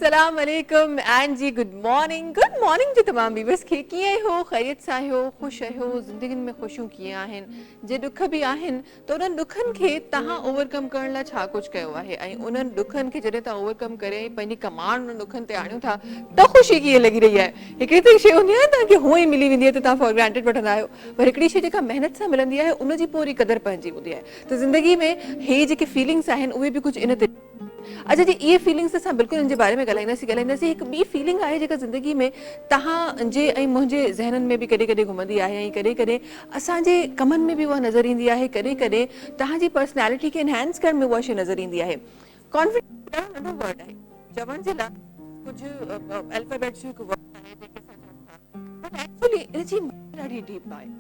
अस्सलाम वालेकुम and ji good morning जी तमाम व्यूअर्स खे कीअं हो ख़ैरियत सां आहियो ख़ुशि आहियो ज़िंदगी में ख़ुशियूं कीअं आहिनि जे ॾुख बि आहिनि त उन्हनि ॾुखनि खे तव्हां ओवरकम करण लाइ छा कुझु कयो आहे ऐं उन्हनि ॾुखनि खे जॾहिं तव्हां ओवरकम करे पंहिंजी कमांड उन्हनि ॾुखनि ते आणियो था त ख़ुशी कीअं लॻी रही आहे। हिकिड़ी त शइ हूंदी आहे तव्हांखे हूअं ई मिली वेंदी आहे त तव्हां फॉर ग्रांटेड वठंदा आहियो, पर हिकिड़ी शइ जेका महिनत सां मिलंदी आहे उनजी पूरी क़दुरु पइजी हूंदी आहे। त ज़िंदगी में हे जेके फीलिंग्स आहिनि उहे बि कुझु इन ते अच्छा जी ये फीलिंग्स असां बिल्कुलु इन जे बारे में ॻाल्हाईंदासीं। हिकु ॿी फीलिंग आहे जेका ज़िंदगी में तव्हांजे ऐं मुंहिंजे ज़हननि में बि कॾहिं कॾहिं घुमंदी आहे ऐं कॾहिं कॾहिं असांजे कमनि में बि उहा नज़र ईंदी आहे, कॾहिं कॾहिं तव्हांजी पर्सनैलिटी खे एनहांस करण में उहा शइ नज़र ईंदी आहे। कॉन्फिडेंस ॾाढो नंढो वर्ड आहे, चवण जे लाइ कुझु अल्फाबेट्स जो हिकु वर्ड आहे जेके असां चऊं था, पर एक्चुअली इन जी ॾाढी डीप आहे।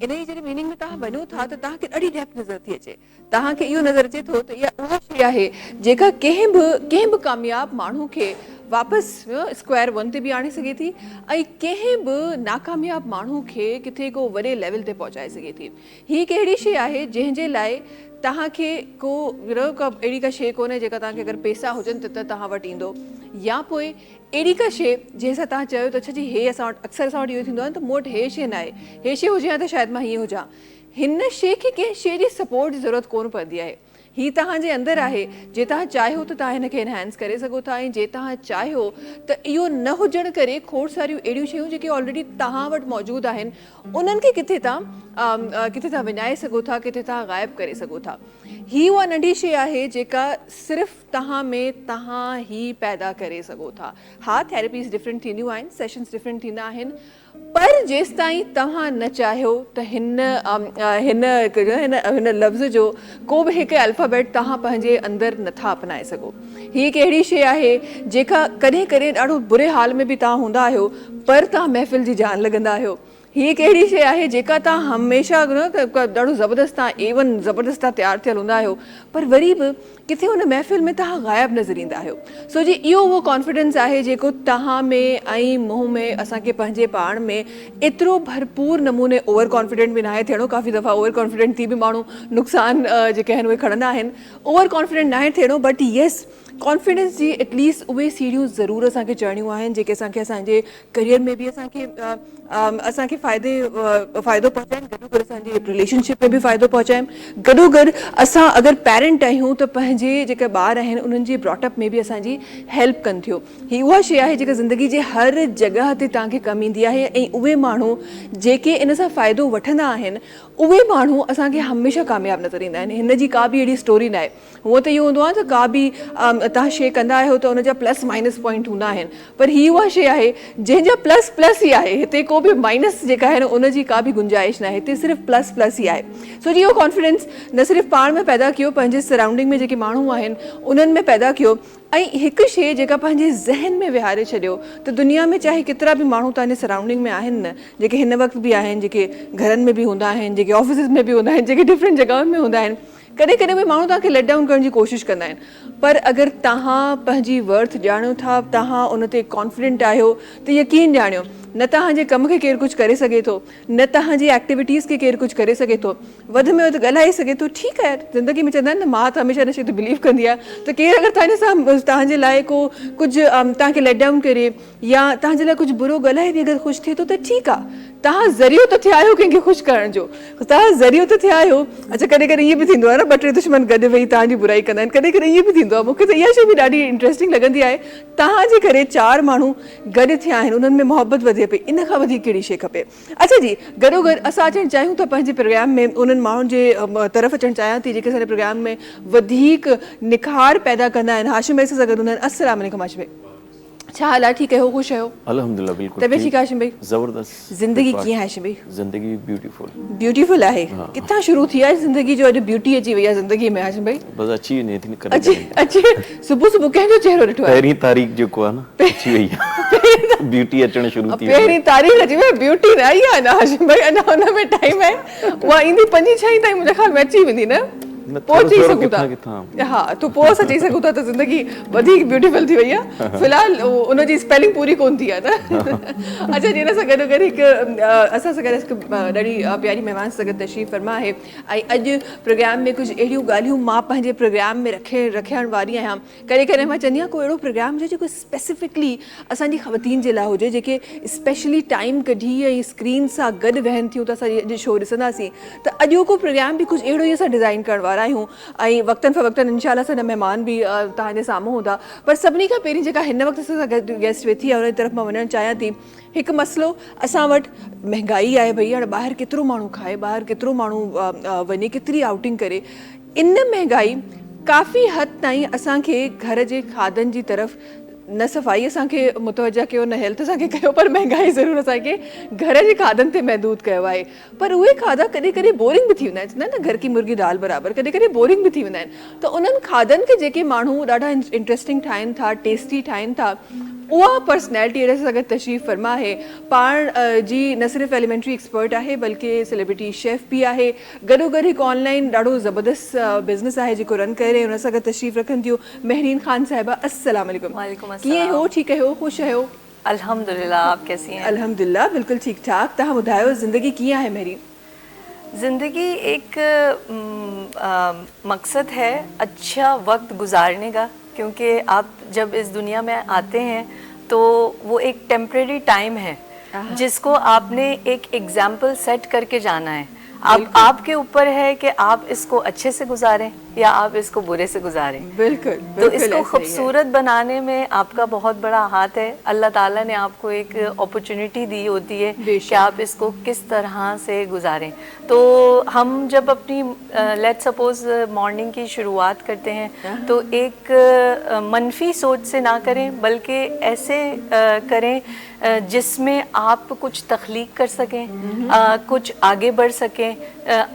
इन जी जॾहिं मीनिंग में तव्हां वञो था त तव्हांखे ॾाढी डेप्थ नज़र थी अचे। तव्हांखे इहो नज़र अचे थो त इहा उहा शइ आहे जेका कंहिं बि कामयाब माण्हू खे वापसि स्क्वायर वन ते बि आणे सघे थी ऐं कंहिं बि नाकामयाब माण्हू खे किथे को वॾे लेवल ते पहुचाए सघे थी। हीअ हिकु अहिड़ी शइ आहे जंहिंजे लाइ तव्हांखे को अहिड़ी का शइ कोन्हे जेका तव्हांखे अगरि पैसा हुजनि त तव्हां वटि ईंदो, या पोइ अहिड़ी का शइ जंहिंसां तव्हां चयो त अच्छा जी हे असां वटि अक्सर असां वटि इहो थींदो आहे त मूं वटि हे शइ न आहे, हे शइ हुजे हा त शायदि मां हीअं हुजां। हिन शइ खे कंहिं शइ जी सपोर्ट जी ज़रूरत कोन पवंदी आहे। ही तव्हांजे अंदरि आहे, जे तव्हां चाहियो त तव्हां हिनखे एनहांस करे सघो था ऐं जे तव्हां चाहियो त इहो न हुजण करे खोड़ सारियूं अहिड़ियूं शयूं जेके ऑलरेडी तव्हां वटि मौजूदु आहिनि उन्हनि खे किथे तव्हां विञाए सघो था, किथे तव्हां ग़ाइबु करे सघो था। ही उहा नंढी शइ आहे जेका सिर्फ़ु तव्हां में तव्हां ई पैदा करे सघो था। हा, थेरेपीज़ डिफरेंट थींदियूं आहिनि, सेशन्स डिफरेंट थींदा आहिनि, पर जेसि ताईं तव्हां न चाहियो त हिन लफ़्ज़ जो को बि हिकु अल्फ़ाबेट तव्हां पंहिंजे अंदरि नथा अपनाए सघो। हीअ हिकु अहिड़ी शइ आहे जेका कॾहिं कॾहिं ॾाढो बुरे हाल में बि तव्हां हूंदा आहियो पर तव्हां महफ़िल जी जान लॻंदा आहियो। हीअ हिकु अहिड़ी शइ आहे जेका तव्हां हमेशह ॾाढो ज़बरदस्त तव्हां A1 ज़बरदस्त तव्हां तयारु थियल हूंदा आहियो पर वरी बि किथे हुन महफ़िल में तव्हां ग़ाइबु नज़र ईंदा आहियो। सो जी इहो उहो कॉन्फिडेंस आहे जेको तव्हां में ऐं मूं में असांखे पंहिंजे पाण में एतिरो भरपूर नमूने ओवर कॉन्फिडेंट बि न आहे थियणो। काफ़ी दफ़ा ओवर कॉन्फिडेंट थी बि माण्हू नुक़सान जेके आहिनि उहे खणंदा आहिनि। ओवर कॉन्फिडेंट न आहे थियणो, बट येस कॉन्फिडेंस जी एटलीस्ट उहे सीढ़ियूं ज़रूरु असांखे चढ़णियूं आहिनि जेके असांखे असांजे करियर में बि असांखे फ़ाइदो पहुचाइनि, गॾो गॾु असांजे रिलेशनशिप में बि फ़ाइदो पहुचाइनि, गॾो गॾु असां अगरि पेरेंट आहियूं त पंहिंजे जेके ॿार आहिनि उन्हनि जे ब्रॉटअप में बि असांजी हेल्प कनि थियूं। हीअ उहा शइ आहे जेका ज़िंदगी जे हर जॻह ते तव्हांखे कमु ईंदी आहे ऐं उहे माण्हू जेके इन सां फ़ाइदो वठंदा आहिनि उहे माण्हू असांखे हमेशह कामयाबु नज़र ईंदा आहिनि। हिन जी का बि अहिड़ी स्टोरी न आहे। हूअं त इहो हूंदो आहे त का बि तव्हां शइ कंदा आहियो त उनजा प्लस माइनस पॉइंट हूंदा आहिनि, पर हीअ उहा शइ आहे जंहिंजा प्लस प्लस ई आहे। हिते को बि माइनस जेका आहे न उनजी का बि गुंजाइश न आहे, हिते सिर्फ़ु प्लस प्लस ई आहे। सो जी इहो कॉन्फिडेंस न सिर्फ़ु पाण में पैदा कयो, पंहिंजे सराउंडिंग में जेके माण्हू आहिनि उन्हनि में पैदा कयो ऐं हिकु शइ जेका पंहिंजे ज़हन में विहारे छॾियो त दुनिया में चाहे केतिरा बि माण्हू तव्हांजे सराउंडिंग में आहिनि न, जेके हिन वक़्तु बि आहिनि, जेके घरनि में बि हूंदा आहिनि, जेके ऑफिसिस में बि हूंदा आहिनि, जेके डिफरेंट जॻहियुनि में हूंदा आहिनि, कॾहिं कॾहिं बि माण्हू तव्हांखे लेट डाउन करण जी कोशिशि कंदा आहिनि, पर अगरि तव्हां पंहिंजी वर्थ ॼाणो था, तव्हां उन ते कॉन्फिडेंट आहियो त यकीन ॼाणियो न तव्हांजे कम खे केरु कुझु करे सघे थो, न तव्हांजी एक्टिविटीज़ खे केरु कुझु करे सघे थो, वधि में वधि ॻाल्हाए सघे थो। ठीकु आहे, ज़िंदगी में चवंदा आहिनि न, मां त हमेशह हिन शइ ते बिलीव कंदी आहे त केरु अगरि तव्हांजे लाइ को कुझु तव्हांखे लेट डाउन करे या तव्हांजे लाइ कुझु बुरो ॻाल्हाए बि अगरि ख़ुशि थिए थो त ठीकु आहे, तव्हां ज़रियो त थिया आहियो कंहिंखे ख़ुशि करण जो, तव्हां ज़रियो त थिया आहियो। अच्छा, कॾहिं कॾहिं इअं बि थींदो आहे न, ॿ टे दुश्मन गॾु वेही तव्हांजी बुराई कंदा आहिनि, कॾहिं कॾहिं इअं बि थींदो आहे। मूंखे त इहा शइ बि ॾाढी इंट्रस्टिंग लॻंदी आहे, तव्हांजे करे 4 माण्हू गॾु थिया आहिनि, उन्हनि में मोहबत वधे पई, इन खां वधीक कहिड़ी शइ खपे। अच्छा जी, गॾो गॾु असां अचणु चाहियूं था पंहिंजे प्रोग्राम में उन्हनि माण्हुनि जे तरफ़ अचणु चाहियां थी जेके असांजे प्रोग्राम में वधीक निखार पैदा कंदा आहिनि। हाशिम भाई सां गॾु हूंदा आहिनि। अस्सलाम वालेकुम हाशिम भाई, छा हाल आहे? ठीकु आहियो? ख़ुशि आहियो? अल्हम्दुलिल्लाह बिल्कुलु तबियत ठीकु आहे हाशिम भाई? ज़बरदस्त। ज़िंदगी कीअं आहे हाशिम भाई? ज़िंदगी ब्यूटीफुल आहे। किथां शुरू थी आहे ज़िंदगी जो अॼु ब्यूटी अची वई आहे ज़िंदगी में हाशिम भाई? बस अची वञे थी अची सुबुह सुबुह कंहिंजो चेहरो ॾिठो आहे? पहिरीं तारीख़ जेको आहे न अची वई आहे, ब्यूटी अचणु शुरू थी वई। पहिरीं तारीख़ अची वई, ब्यूटी न आई आहे न हाशिम भाई, अञा हुन में टाइम आहे। उहा ईंदी 5-6 ताईं मुंहिंजे ख़्याल में अची वेंदी न। पहुची सघूं था हाँ तो पोइ अची सघूं था त ज़िंदगी वधीक ब्यूटीफुल थी वई आहे फ़िलहाल उन जी स्पेलिंग पूरी कोन थी आहे त अच्छा जी हिन सां गॾो गॾु हिकु असां सां गॾु हिकु ॾाढी प्यारी महिमान सां गॾु तशरीफ़ फरमा आहे ऐं अॼु प्रोग्राम में कुझु अहिड़ियूं ॻाल्हियूं मां पंहिंजे प्रोग्राम में रखण वारी आहियां कॾहिं कॾहिं मां चवंदी आहियां कोई अहिड़ो प्रोग्राम हुजे जेको स्पेसिफिकली असांजी ख़वातीन जे लाइ हुजे जेके स्पेशली टाइम कढी ऐं स्क्रीन सां गॾु वेहनि थियूं त असां अॼु शो ॾिसंदासीं त अॼोको प्रोग्राम बि कुझु अहिड़ो ई असां डिज़ाइन करण वारा आहियूं ऐं वक़्तनि फ़वक़्तनि इंशाल्लाह असांजा महिमान बि तव्हांजे साम्हूं हूंदा पर सभिनी खां पहिरीं जेका हिन वक़्तु असां सां गॾु गेस्ट वेठी आहे उन तरफ़ मां वञणु चाहियां थी हिकु मसइलो असां वटि महांगाई आहे भई हाणे ॿाहिरि केतिरो माण्हू खाए ॿाहिरि केतिरो माण्हू वञे केतिरी आउटिंग करे इन महांगाई काफ़ी हद ताईं असांखे घर जे खाधनि जी तरफ़ न सफ़ाई असांखे मुतवजा कयो न हेल्थ असांखे कयो पर महांगाई ज़रूरु असांखे घर जे खाधनि ते महदूद कयो आहे पर उहे खाधा कॾहिं कॾहिं बोरिंग बि थी वेंदा आहिनि चवंदा आहिनि न घर की मुर्गी दाल बराबरि कॾहिं कॾहिं बोरिंग बि थी वेंदा आहिनि त उन्हनि खाधनि खे जेके माण्हू ॾाढा इंट्रस्टिंग ठाहिनि था टेस्टी ठाहिनि था उहा पर्सनैलिटी अहिड़े सां गॾु तशरीफ़ फरमा आहे पाण जी न सिर्फ़ु एलिमेंट्री एक्सपर्ट आहे बल्कि सेलिब्रिटी शेफ़ बि आहे गॾोगॾु हिकु ऑनलाइन ॾाढो ज़बरदस्त बिज़नेस आहे जेको रन करे हुन सां गॾु तशरीफ़ रखनि थियूं महरीन ख़ान साहिबा अस्सलाम वालेकुम कीअं हो ठीकु आहियो ख़ुशि आहियो अल्हम्दुलिल्लाह आप कैसी हैं अल्हम्दुलिल्लाह बिल्कुलु ठीकु ठाक तव्हां ॿुधायो ज़िंदगी कीअं आहे महरीन ज़िंदगी एक मकसद है अच्छा वक्त गुजारने का क्योंकि आप जब इस दुनिया में आते हैं तो वो एक टेम्परेरी टाइम है जिसको आपने एक एग्जाम्पल सेट करके जाना है अब आपके ऊपर है कि आप इसको अच्छे से गुजारें या आप इसको बुरे से गुजारें बिल्कुल तो इसको खूबसूरत बनाने में आपका बहुत बड़ा हाथ है अल्लाह ताला ने आपको एक अपॉर्चुनिटी दी होती है कि आप इसको किस तरह से गुजारें तो हम जब अपनी लेट्स सपोज मॉर्निंग की शुरुआत करते हैं तो एक मनफी सोच से ना करें बल्कि ऐसे करें जिसमें आप कुछ तख्लीक कर सकें कुछ आगे बढ़ सकें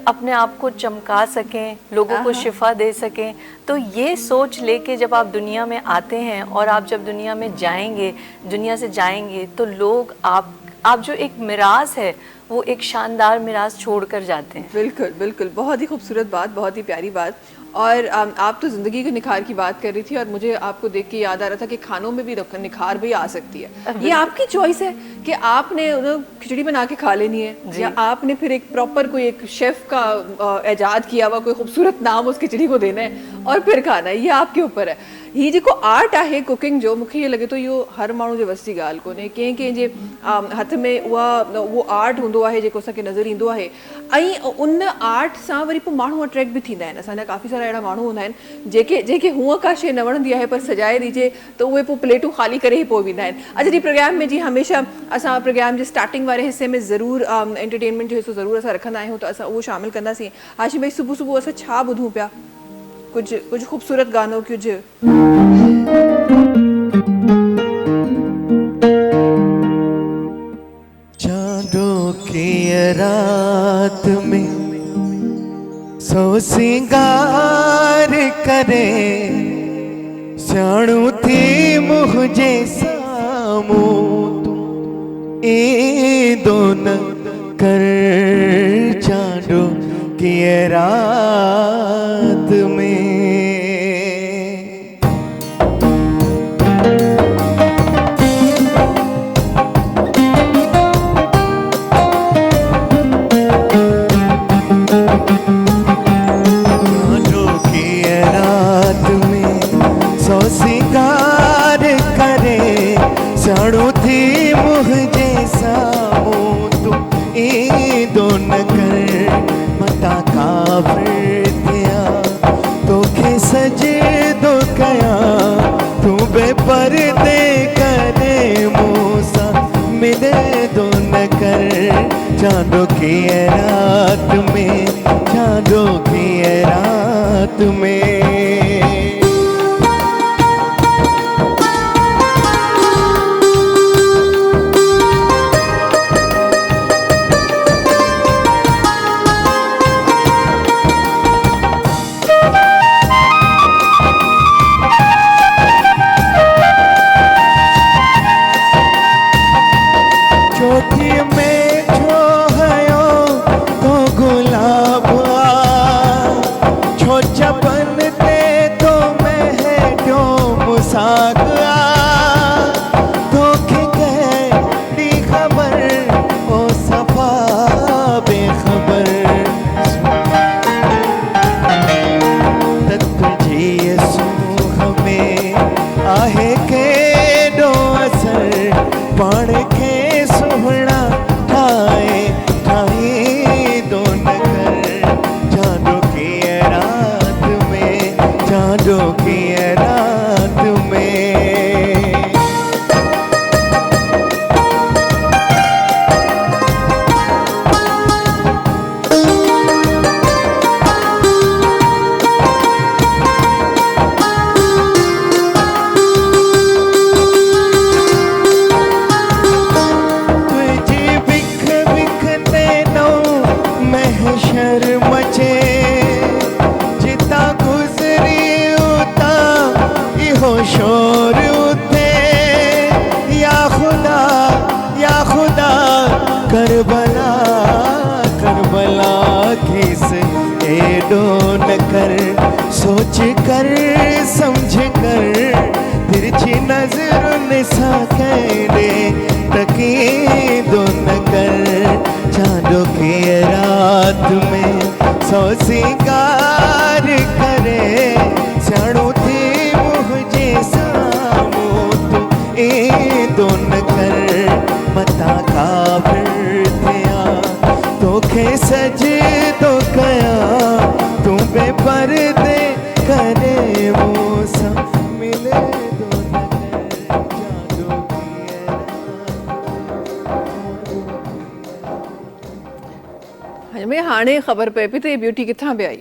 अपने आप को चमका सकें लोगों को शिफा दे सकें तो ये सोच लेके जब आप दुनिया में आते हैं और आप जब दुनिया में जाएंगे दुनिया से जाएंगे तो लोग आप जो एक मिराज है वो एक शानदार मिराज छोड़ कर जाते हैं बिल्कुल बिल्कुल बहुत ही खूबसूरत बात बहुत ही प्यारी बात और आप तो ज़िंदगी के निखार की बात कर रही थी और मुझे आपको देख के याद आ रहा था कि खानों में भी निखार भी आ सकती है ये आपकी चॉइस है कि आपने खिचड़ी बना के खा लेनी है या आपने फिर एक प्रॉपर कोई एक शेफ़ का ऐजाद किया हुआ कोई खूबसूरत नाम उस खिचड़ी को देना है और फिर खाना है ये आपके ऊपर है ही जेको आर्ट आहे कुकिंग जो मूंखे ईअं लॻे थो इहो हर माण्हू जे वस जी ॻाल्हि कोन्हे कंहिं कंहिं जे हथ में उहो आर्ट हूंदो आहे जेको असांखे नज़र ईंदो आहे ऐं उन आर्ट सां वरी पोइ माण्हू अट्रैक्ट बि थींदा आहिनि असांजा काफ़ी सारा अहिड़ा माण्हू हूंदा आहिनि जेके हूअं का शइ न वणंदी आहे पर सजाए ॾिजे त उहे पोइ प्लेटूं ख़ाली करे ई पोइ वेंदा आहिनि अच्छा जी प्रोग्राम में जीअं हमेशह असां प्रोग्राम जे स्टार्टिंग वारे हिसे में ज़रूरु एंटरटेनमेंट जो हिसो ज़रूरु असां रखंदा आहियूं त असां उहो शामिलु कंदासीं हाशिम भाई सुबुह सुबुह असां छा ॿुधूं पिया कुछ खूबसूरत गानो कुछ चांदों की रात में सो सिंगार करे सियाणू थी मुझे सामू ए दोन कर चांदों की रात में सियाणू थी मुझे सामू तू ए दोन कर मता काफ़िर थिया तोखे सजदो कया तू बेपर्दे करे मूंसां मिले दोन कर चांदो की रात में चांदो की रात में छोटी कर समझ कर तिरछी नजर निसा कहने तकी दो न कर चांदों की रात में सौ सिंगार करे सियाणो थी मुझे सामो तू ए दो न कर मता काफिर थिया तोखे सजे तो कया तू बेपर्दे करे मौसम मिले दो न कर चांदों की हमें हाणे ख़बर पए पई त ये ब्यूटी किथां पे आई।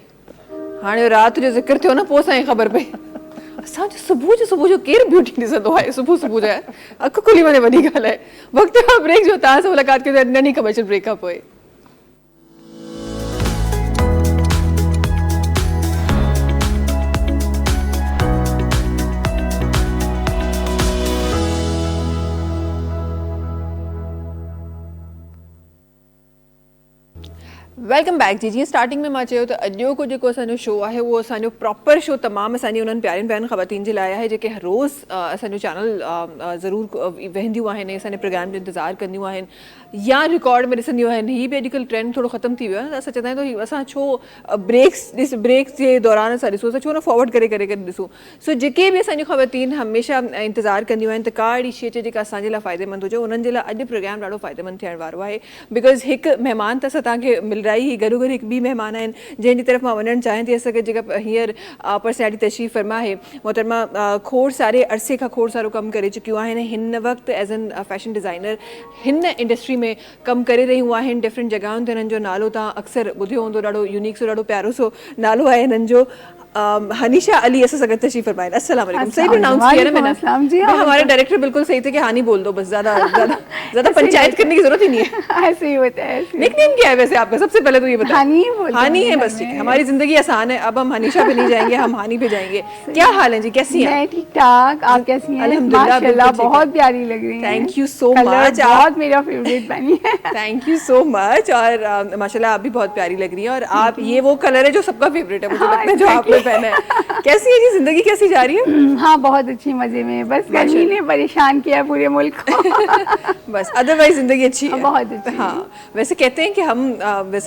हाणे रात जो ज़िक्र थियो न पोइ असांखे ख़बर पई। असांजो सुबुह जो केरु ब्यूटी ॾिसंदो आहे सुबुह जो अखि खुली वञे वॾी ॻाल्हि आहे। वक़्तु आहे ब्रेक जो, तव्हां सां मुलाक़ात कयो नंढी कमर्शियल ब्रेक खां पोइ। वेलकम बैक जी। जीअं स्टार्टिंग में मां चयो त अॼो को जेको असांजो शो आहे उहो असांजो प्रॉपर शो तमामु असांजी उन्हनि प्यारनि ख़वातीन जे लाइ आहे जेके रोज़ असांजो चैनल ज़रूरु वेंदियूं आहिनि, असांजे प्रोग्राम जो इंतज़ारु कंदियूं आहिनि या रिकॉर्ड में ॾिसंदियूं आहिनि। हीअ बि अॼुकल्ह ट्रेंड थोरो ख़तमु थी वियो आहे। असां चवंदा आहियूं त असां छो ब्रेक्स जे दौरान असां ॾिसूं, असां छो न फॉरवर्ड करे करे ॾिसूं। सो जेके बि असांजूं ख़वातीन हमेशह इंतज़ारु कंदियूं आहिनि त का अहिड़ी शइ अचे जेका असांजे लाइ फ़ाइदेमंद हुजे, उन्हनि जे लाइ अॼु प्रोग्राम ॾाढो फ़ाइदेमंद थियण वारो आहे। बिकॉज़ हिकु महिमान त असां तव्हांखे मिल रही ही, गॾो गॾु हिकु ॿी महिमान आहिनि जंहिंजी तरफ़ मां वञणु चाहियां थी। असांखे जेका हींअर पर्सनैलिटी तशरीफ़ फरमा आहे मोहतरमा खोड़ सारे अरसे खां खोड़ सारो कमु करे चुकियूं आहिनि। हिन वक़्तु एज़ एन फैशन डिज़ाइनर हिन इंडस्ट्री में कमु करे रहियूं आहिनि। डिफरेंट जॻहियुनि ते हिननि जो नालो तव्हां अक्सर ॿुधियो हूंदो, ॾाढो यूनिक सो ॾाढो प्यारो सो नालो आहे हिननि जो। हनीशा अली असां सां गॾु तशरीफ़ फरमाए। अस्सलाम वालेकुम। सही प्रोनाउंस किया ना मैंने? हमारे डायरेक्टर बिल्कुल सही थे कि हानी बोल दो बस, ज़्यादा पंचायत करने की जरूरत ही नहीं है। ऐसे ही होता है। निकनेम क्या है वैसे आपका? सबसे पहले तो ये बताइए। हानी बोलते हैं। हानी है बस, ठीक है। हमारी जिंदगी आसान है, अब हम हनीशा पे नहीं जाएंगे, हम हानी पे जाएंगे। क्या हाल है जी, कैसी हैं? मैं ठीक ठाक, आप कैसी हैं? अल्हम्दुलिल्लाह, माशाल्लाह बिल्कुल ठीक बहुत प्यारी लग रही हैं। Thank you so colour much. बहुत मेरा फेवरेट बनी है। Thank you so much. और माशाल्लाह आप भी बहुत प्यारी लग रही हैं। और आप ये वो कलर है जो सबका फेवरेट है मुझे लगता है, जो आपने पहना है। कैसी है जी जिंदगी, कैसी जा रही है? हाँ बहुत अच्छी, मजे में। बस गर्मी ने परेशान किया पूरे मुल्क को। बस अदरवाइज जिंदगी अच्छी है। बहुत अच्छी। हाँ, वैसे कहते हैं कि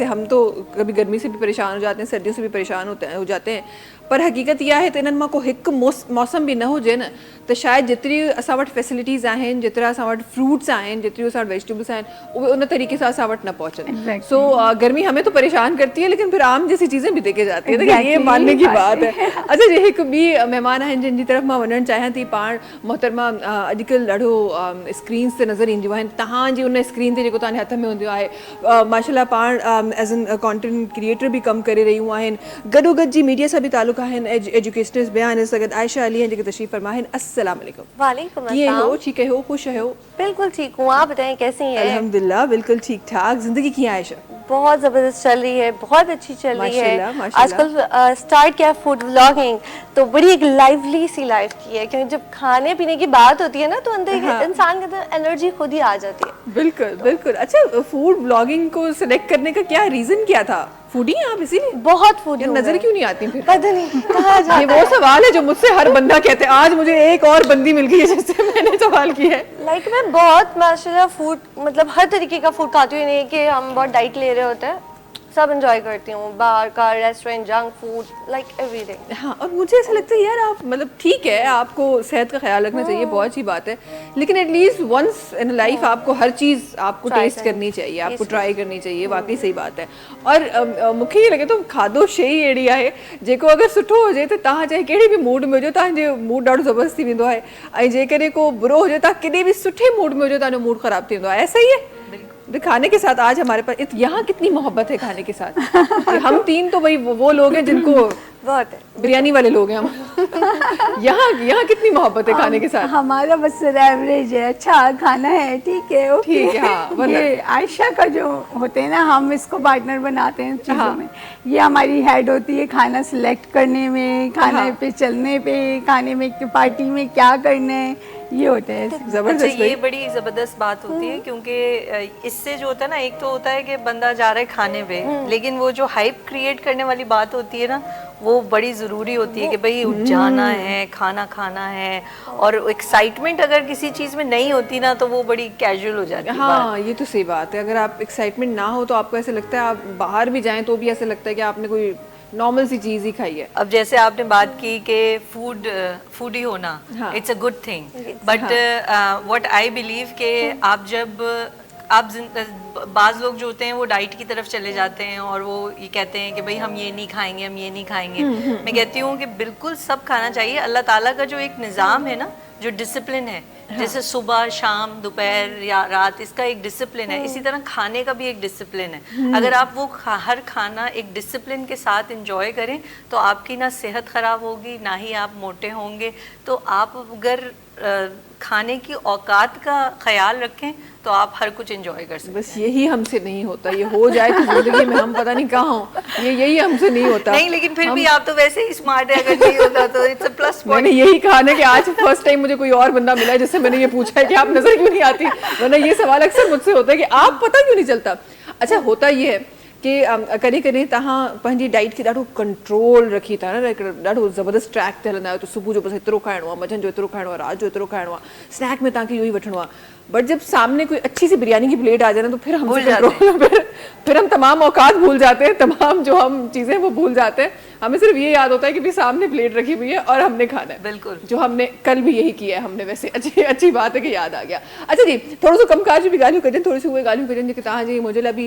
हम तो कभी गर्मी से भी परेशान हो जाते हैं, सर्दियों से भी परेशान हो जाते हैं, पर हकीकत इहा आहे त इन्हनि मां को हिकु मौसम बि न हुजे न त शायदि जेतिरी असां वटि फैसिलिटीज़ आहिनि, जेतिरा असां वटि फ्रूट्स आहिनि, जेतिरियूं असां वटि वेजिटेबल्स आहिनि, उहे उन तरीके सां असां वटि न पहुंचनि। सो गर्मी हमें तो परेशान करती है लेकिन फिर आम जैसी चीज़ें भी देके जाती है। देखिए ये मानने की बात है। अच्छा जी, हिकु ॿी महिमान आहिनि जिन जी तरफ़ मां वञणु चाहियां थी। पाण मोहतरमा अॼुकल्ह ॾाढो स्क्रीन्स ते नज़र ईंदियूं आहिनि। तव्हांजी उन स्क्रीन ते जेको तव्हांजे हथ में हूंदो आहे, माशाल्लाह पाण एज़ एन कंटेंट क्रिएटर भी कमु करे रहियूं आहिनि, गॾो गॾु जी मीडिया सां बि ताल्लुक़ आहिनि, एजुकेशनिस्ट बि आहिनि। सगत आयशा अली हैं जेके तशरीफ़ फरमा आहिनि। अस्सलाम वालेकुम। वालेकुम कीअं अस्सलाम। हो, ठीक हो, खुश हो? बिल्कुल ठीक हूँ, आप बताएं कैसी हैं? अल्हम्दुलिल्लाह बिल्कुल ठीक ठाक। जिंदगी कीअं आहे आयशा? बहुत ज़बरदस्त चल रही है, बहुत अच्छी चल रही है। माशाल्लाह, माशाल्लाह। आजकल स्टार्ट किया फूड व्लॉगिंग, तो बड़ी एक लाइवली सी लाइफ की है, क्योंकि जब खाने पीने की बात होती है ना तो अंदर इंसान के अंदर एनर्जी खुद ही आ जाती है। बिल्कुल बिल्कुल। अच्छा, फूड ब्लॉगिंग को सिलेक्ट करने का क्या रीजन क्या था? फूडी हैं आप इसीलिए? बहुत फूडी हूँ नजर मैं। क्यों नहीं आती फिर? पता नहीं कहाँ जाता ये वो सवाल है जो मुझसे हर बंदा कहते हैं। आज मुझे एक और बंदी मिल गई है जिससे मैंने सवाल किया है। लाइक मैं बहुत माशाल्लाह फूड, मतलब हर तरीके का फूड खाती हूँ, नहीं कि हम बहुत डाइट ले रहे होते हैं, सब एंजॉय करती हूँ, बाहर का, restaurant, junk food, like everything. हाँ, और मुझे ऐसा लगता है यार आप मतलब ठीक है, आपको सेहत का ख्याल रखना चाहिए, बहुत अच्छी बात है, लेकिन एटलीस्ट वंस इन लाइफ आपको हर चीज़ आपको टेस्ट करनी चाहिए, आपको ट्राई करनी चाहिए। वाकई सही बात है। और मूंखे ईअं लॻे थो खाधो शइ अहिड़ी आहे जेको अगरि सुठो हुजे त तव्हां चाहे कहिड़े बि मूड में हुजो, तव्हांजो मूड ॾाढो ज़बरदस्त थी वेंदो आहे, ऐं जेकॾहिं को बुरो हुजे, तव्हां केॾे बि सुठे मूड में हुजो, तव्हांजो मूड ख़राब थी वेंदो आहे। ऐसा ही है खाने के साथ। आज हमारे पास यहाँ कितनी मोहब्बत है खाने के साथ। हम तीन तो वही वो लोग हैं जिनको बहुत है, बिरयानी वाले लोग हैं हम। यहाँ कितनी मोहब्बत है खाने के साथ? हमारा बस एवरेज है, अच्छा खाना है, ठीक है, ओके। ठीक है, हाँ, ये आयशा का जो होते हैं ना, हम इसको पार्टनर बनाते हैं चीज़ों में। ये हमारी हेड होती है खाना सिलेक्ट करने में, खाने पे चलने पे, खाने में पार्टी में क्या करना है, ये होते हैं। अच्छा, जबरदस्त ये भाई। बड़ी जबरदस्त बात होती है क्योंकि इससे जो होता है ना, एक तो होता है कि बंदा जा रहा है खाने पे, लेकिन वो जो हाइप क्रिएट करने वाली बात होती है ना, वो बड़ी ज़रूरी होती है कि भाई जाना है, खाना खाना है, और एक्साइटमेंट अगर किसी चीज़ में नहीं होती ना तो वो बड़ी कैजुअल हो जाती है बात। हाँ, ये तो सही बात है। अगर आप एक्साइटमेंट ना हो तो आपको ऐसे लगता है, आप बाहर भी जाएं तो भी ऐसे लगता है कि आपने कोई नॉर्मल सी चीज़ ही खाई है। अब जैसे आपने बात की कि फूडी होना, हाँ। It's a good thing, but what I believe कि आप जब बाज़ लोग जो होते हैं वो डाइट की तरफ चले जाते हैं और वो ये कहते हैं कि भाई हम ये नहीं खाएंगे, हम ये नहीं खाएंगे। मैं कहती हूँ कि बिल्कुल सब खाना चाहिए। अल्लाह ताला का जो एक निज़ाम है ना, जो डिसिप्लिन है, जैसे सुबह शाम दोपहर या रात, इसका एक डिसिप्लिन है, इसी तरह खाने का भी एक डिसिप्लिन है। अगर आप वो हर खाना एक डिसिप्लिन के साथ एंजॉय करें तो आपकी ना सेहत ख़राब होगी, ना ही आप मोटे होंगे। तो आप अगर खाने की औकात का ख्याल रखें तो आप हर कुछ एंजॉय कर सकते हैं। बस यही हमसे नहीं होता, ये हो जाए तो जिंदगी में हम पता नहीं कहाँ हों, यही हमसे नहीं होता। नहीं, लेकिन फिर भी आप तो वैसे ही स्मार्ट है, अगर नहीं होता तो इट्स अ प्लस पॉइंट। मैंने यही कहा ना कि आज फर्स्ट टाइम मुझे कोई और बंदा मिला है जिससे मैंने ये पूछा है कि आप नजर क्यों नहीं आती, वरना ये सवाल अक्सर मुझसे होता है कि आप पता क्यों नहीं चलता। अच्छा, होता ये है कि कॾहिं कॾहिं तव्हां पंहिंजी डाइट खे ॾाढो कंट्रोल रखी था न, ॾाढो ज़बरदस्त ट्रैक ते हलंदा आहियो, त सुबुह जो बसि एतिरो खाइणो आहे, मंझंदि जो एतिरो खाइणो आहे, राति जो एतिरो खाइणो आहे, स्नैक में तव्हांखे इहो ई वठिणो आहे। बट जब सामने कोई अच्छी सी बिरयानी की प्लेट आ जाए ना तो फिर हम फिर हम तमाम औकात भूल जाते हैं, तमाम जो हम चीज़ें वो भूल जाते हैं। हमें सिर्फ ये याद होता है कि भी सामने प्लेट रखी हुई है और हमने खाना है। बिल्कुल, जो हमने कल भी यही किया है हमने, वैसे अच्छी बात है कि याद आ गया। अच्छा जी, थोरो सो कमकाज बि ॻाल्हियूं कजनि, थोरी सी उहे ॻाल्हियूं कजनि जेके तव्हांजे मुंहिंजे लाइ बि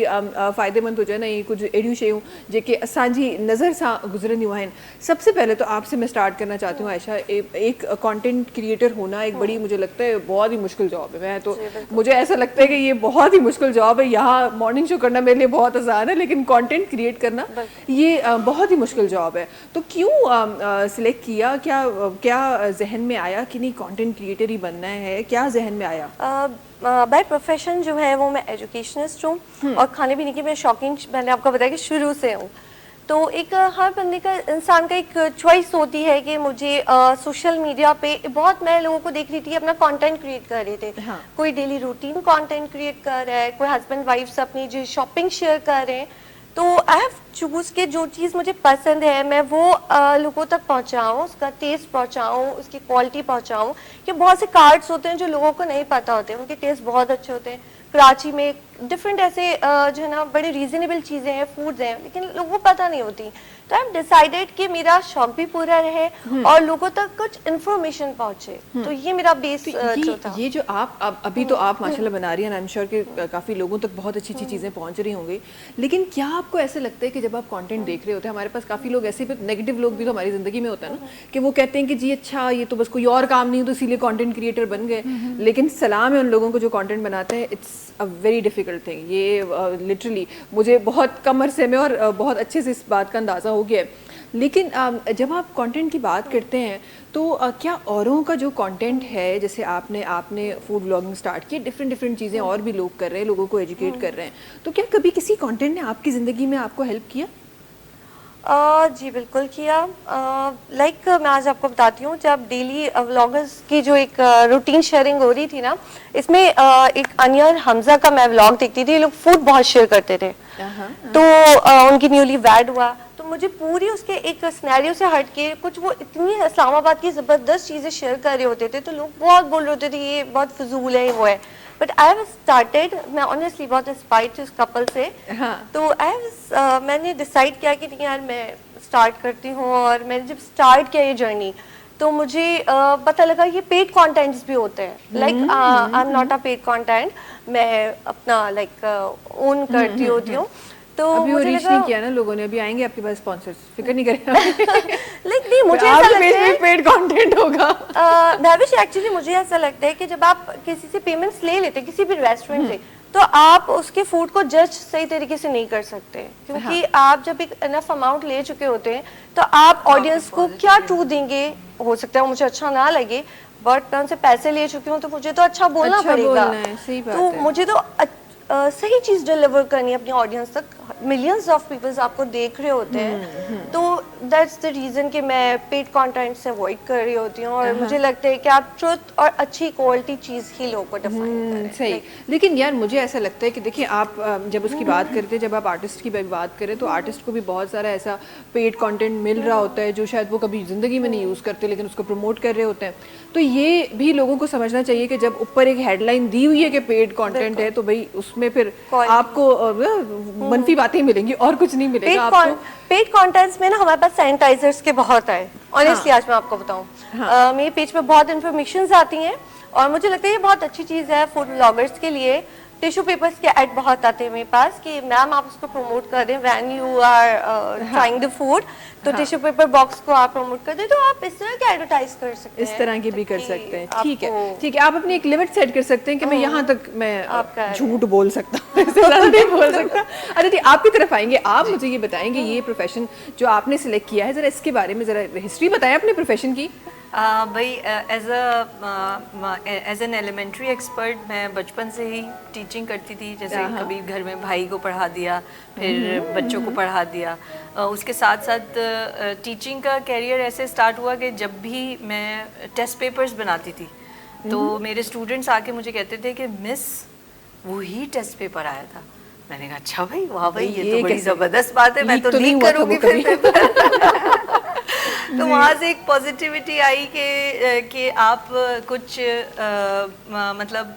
फ़ाइदेमंद हुजनि, ऐं कुझु अहिड़ियूं शयूं जेके असांजी नज़र सां गुज़रंदियूं आहिनि। सबसे पहले तो आपसे मैं स्टार्ट करना चाहती हूँ आयशा, एक कंटेंट क्रिएटर होना एक बड़ी, मुझे लगता है बहुत ही मुश्किल जॉब है। मैं तो मुझे ऐसा लगता है कि ये बहुत ही मुश्किल जॉब है। यहाँ मॉर्निंग शो करना मेरे लिए बहुत आसान है, लेकिन कंटेंट क्रिएट करना ये बहुत ही मुश्किल जॉब है। तो क्यों सिलेक्ट किया, क्या जहन में आया कि नहीं कंटेंट क्रिएटर ही बनना है, क्या जहन में आया? बाय प्रोफेशन जो है वो मैं एजुकेशनिस्ट हूँ और खाने पीने की मैं शौकीन, मैंने आपको बताया कि शुरू से हूँ। तो एक हर बंदे का, इंसान का एक चॉइस होती है कि मुझे सोशल मीडिया पे बहुत, मैं लोगों को देख रही थी अपना कंटेंट क्रिएट कर रहे थे। हाँ। कोई डेली रूटीन कंटेंट क्रिएट कर रहा है, कोई हस्बैंड वाइफ्स अपनी जो शॉपिंग शेयर कर रहे हैं। तो आई हैव चूज के जो चीज़ मुझे पसंद है मैं वो लोगों तक पहुंचाऊं, उसका टेस्ट पहुंचाऊं, उसकी क्वालिटी पहुंचाऊं। कि बहुत से कार्ड्स होते हैं जो लोगों को नहीं पता होते, उनके टेस्ट बहुत अच्छे होते हैं। कराची में डिफरेंट ऐसे जो है ना बड़े रीजनेबल चीज़ें हैं, फूड्स हैं, लेकिन लोगों को पता नहीं होती। तो आई डिसाइडेड कि मेरा शौक भी पूरा रहे और लोगों तक कुछ इन्फॉर्मेशन पहुंचे। तो ये मेरा बेस जो था। ये जो आप अभी तो आप माशाल्लाह बना रही हैं, आई एम श्योर कि काफ़ी लोगों तक बहुत अच्छी चीज़ें पहुंच रही होंगी। लेकिन क्या आपको ऐसा लगता है कि जब आप कंटेंट देख रहे होते हैं, हमारे पास काफ़ी लोग ऐसे नेगेटिव लोग भी तो हमारी ज़िंदगी में होता है ना, कि वो कहते हैं कि जी अच्छा ये तो बस कोई और काम नहीं हो तो इसीलिए कंटेंट क्रिएटर बन गए। लेकिन सलाम है उन लोगों को जो कंटेंट बनाते हैं, it's a very difficult thing. ये लिटरली मुझे बहुत कम अरसे में और बहुत अच्छे से इस बात का अंदाज़ा हो गया है। लेकिन जब आप कंटेंट की बात करते हैं तो क्या औरों का जो कंटेंट है, जैसे आपने फूड व्लॉगिंग स्टार्ट की, डिफरेंट चीज़ें और भी लोग कर रहे हैं, लोगों को एजुकेट कर रहे हैं, तो क्या कभी किसी कंटेंट ने आपकी ज़िंदगी में आपको हेल्प किया? जी बिल्कुल किया। लाइक मैं आज आपको बताती हूँ, जब डेली व्लॉगर्स की जो एक रूटीन शेयरिंग हो रही थी ना, इसमें एक अनियर हमजा का मैं व्लॉग देखती थी। ये लोग फूड बहुत शेयर करते थे। तो उनकी न्यूली वैड हुआ तो मुझे पूरी उसके एक सिनेरियो से हट के कुछ वो इतनी इस्लामाबाद की ज़बरदस्त चीज़ें शेयर कर रहे होते थे, तो लोग बहुत बोल रहे होते थे ये बहुत फजूल है, वो है। बट आई हैव स्टार्टेड, मैं ऑनेस्टली बहुत इंस्पायर्ड थी उस कपल से। तो मैंने डिसाइड किया कि नहीं यार मैं स्टार्ट करती हूँ। और मैंने जब स्टार्ट किया ये जर्नी तो मुझे पता लगा ये पेड कंटेंट्स भी होते हैं। Like I am not a paid content, मैं अपना लाइक ओन करती होती हूँ। तो अभी मुझे रीच नहीं किया ना लोगों ने, अभी आएंगे आपके पास स्पॉन्सर्स, फिक्र नहीं करें। लाइक नहीं, मुझे ऐसा लगता है पेड कंटेंट होगा। भविष्य एक्चुअली मुझे ऐसा लगता है कि जब आप किसी से पेमेंट्स ले लेते हैं, किसी भी रेस्टोरेंट से, तो आप उसके फूड को जज सही तरीके से नहीं कर सकते, क्योंकि आप जब एक इनफ अमाउंट ले चुके होते हैं तो आप ऑडियंस को क्या ट्रू देंगे। हो सकता है वो मुझे अच्छा ना लगे, बट मैं उनसे पैसे ले चुकी हूँ तो मुझे तो अच्छा बोलना पड़ेगा। सही बात तो है। मुझे तो सही चीज़ डिलीवर करनी है अपनी ऑडियंस तक, मिलियंस ऑफ पीपल्स आपको देख रहे होते हैं, तो दैट्स द रीज़न कि मैं पेड कंटेंट से अवॉइड कर रही होती हूँ, और मुझे लगता है कि आप ट्रुथ और अच्छी क्वालिटी चीज़ ही लोगों को डिफाइन करें। सही। लेकिन यार मुझे ऐसा लगता है कि देखिए आप जब उसकी बात करते हैं, जब आप आर्टिस्ट की बात करें तो आर्टिस्ट को भी बहुत सारा ऐसा पेड कंटेंट मिल रहा होता है जो शायद वो कभी ज़िंदगी में नहीं यूज़ करते, लेकिन उसको प्रमोट कर रहे होते हैं। तो ये भी लोगों को समझना चाहिए कि जब ऊपर एक हेडलाइन दी हुई है कि पेड कंटेंट है, तो भाई उसमें फिर आपको मनफी बातें मिलेंगी और कुछ नहीं मिलेगा आपको। पेड कंटेंट्स में ना हमारे पास सैनिटाइजर्स के बहुत आए, ऑनेस्टली आज मैं आपको बताऊं, मेरे पेज पे बहुत इन्फॉर्मेशन आती हैं, और मुझे लगता है ये बहुत अच्छी चीज़ है फूड ब्लॉगर्स के लिए। टिश्यू पेपर्स के ऐड बहुत आते हैं मेरे पास कि मैम आप उसको प्रमोट कर दें when you are trying the food, तो टिश्यू पेपर बॉक्स को आप प्रमोट कर दें, तो आप इस तरह के एडवर्टाइज कर सकते हैं, इस तरह की भी कर सकते हैं। ठीक है, ठीक है, आप अपनी एक लिमिट सेट कर सकते हैं कि मैं यहाँ तक मैं झूठ बोल सकता हूँ, इससे ज़्यादा नहीं बोल सकता। अरे ठीक, आपकी तरफ आएंगे, आप मुझे ये बताएंगे ये प्रोफेशन जो आपने सिलेक्ट किया है, ज़रा इसके बारे में ज़रा हिस्ट्री बताएं अपने प्रोफेशन की। भाई एज एन एलिमेंट्री एक्सपर्ट मैं बचपन से ही टीचिंग करती थी, जैसे कभी घर में भाई को पढ़ा दिया, फिर बच्चों को पढ़ा दिया। उसके साथ साथ टीचिंग का कैरियर ऐसे स्टार्ट हुआ कि जब भी मैं टेस्ट पेपर्स बनाती थी तो मेरे स्टूडेंट्स आके मुझे कहते थे कि मिस वही टेस्ट पेपर आया था। मैंने कहा अच्छा भाई, वाह भाई, ये तो बड़ी ज़बरदस्त बात है, मैं तो लीक करूँगी फिर पेपर। तो वहाँ से एक पॉजिटिविटी आई कि आप कुछ मतलब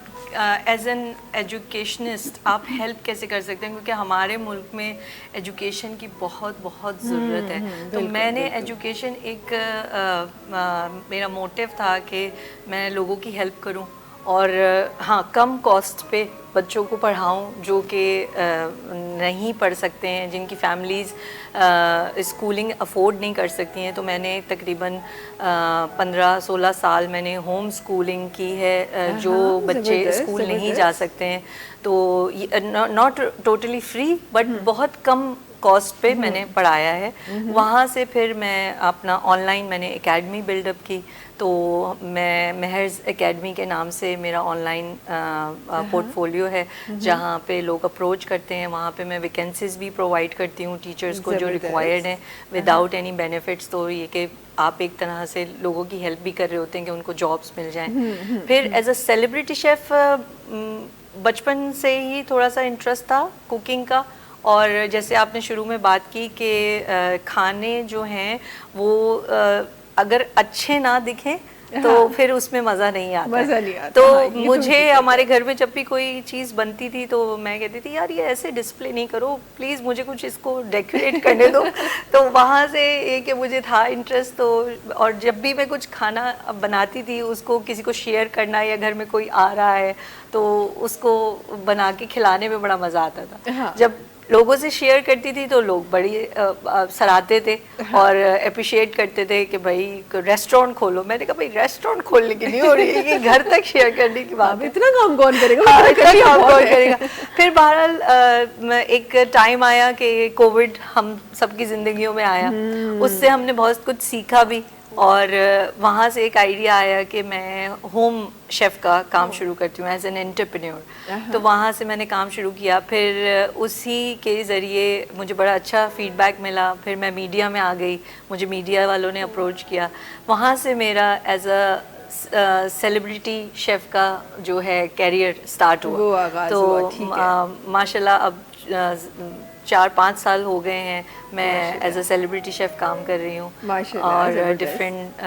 एज एन एजुकेशनिस्ट आप हेल्प कैसे कर सकते हैं, क्योंकि हमारे मुल्क में एजुकेशन की बहुत बहुत ज़रूरत है। तो मैंने एजुकेशन एक मेरा मोटिव था कि मैं लोगों की हेल्प करूं, और हाँ, कम कॉस्ट पे बच्चों को पढ़ाऊं जो कि नहीं पढ़ सकते हैं, जिनकी फैमिलीज़ स्कूलिंग अफोर्ड नहीं कर सकती हैं। तो मैंने तकरीबन 15-16 साल मैंने होम स्कूलिंग की है, जो बच्चे स्कूल नहीं जा सकते हैं। तो नॉट टोटली फ्री बट बहुत कम कॉस्ट पे मैंने पढ़ाया है। वहाँ से फिर मैं अपना ऑनलाइन मैंने एकेडमी बिल्डअप की, तो मैं महर्स एकेडमी के नाम से मेरा ऑनलाइन पोर्टफोलियो है, जहाँ पे लोग अप्रोच करते हैं। वहाँ पे मैं वैकेंसीज भी प्रोवाइड करती हूँ टीचर्स को जो रिक्वायर्ड हैं विदाउट एनी बेनिफिट्स। तो ये कि आप एक तरह से लोगों की हेल्प भी कर रहे होते हैं कि उनको जॉब्स मिल जाएं। फिर एज अ सेलिब्रिटी शेफ़ बचपन से ही थोड़ा सा इंटरेस्ट था कुकिंग का, और जैसे आपने शुरू में बात की कि खाने जो हैं वो अगर अच्छे ना दिखें तो फिर उसमें मज़ा नहीं आता। तो मुझे हमारे घर में जब भी कोई चीज़ बनती थी तो मैं कहती थी यार ये ऐसे डिस्प्ले नहीं करो प्लीज़, मुझे कुछ इसको डेकोरेट करने दो। तो वहाँ से एक मुझे था इंटरेस्ट। तो और जब भी मैं कुछ खाना बनाती थी उसको किसी को शेयर करना, या घर में कोई आ रहा है तो उसको बना के खिलाने में बड़ा मज़ा आता था। जब लोगों से शेयर करती थी तो लोग बड़ी सराहते थे और अप्रिशिएट करते थे कि भाई रेस्टोरेंट खोलो। मैंने कहा भाई रेस्टोरेंट खोलने की नहीं हो रही है, ये घर तक शेयर करने की बात है। इतना काम कौन करेगा? इतना काम कौन करेगा? फिर बहरहाल एक टाइम आया कि कोविड हम सबकी ज़िंदगियों में आया, उससे हमने बहुत कुछ सीखा भी, और वहाँ से एक आइडिया आया कि मैं होम शेफ़ का काम शुरू करती हूँ एज एन एंटरप्रेन्योर। तो वहाँ से मैंने काम शुरू किया, फिर उसी के ज़रिए मुझे बड़ा अच्छा फीडबैक मिला। फिर मैं मीडिया में आ गई, मुझे मीडिया वालों ने अप्रोच किया, वहाँ से मेरा एज अ सेलिब्रिटी शेफ़ का जो है कैरियर स्टार्ट हुआ। तो माशाल्लाह अब 4-5 साल हो गए हैं मैं एज अ सेलिब्रिटी शेफ़ काम कर रही हूँ, और डिफरेंट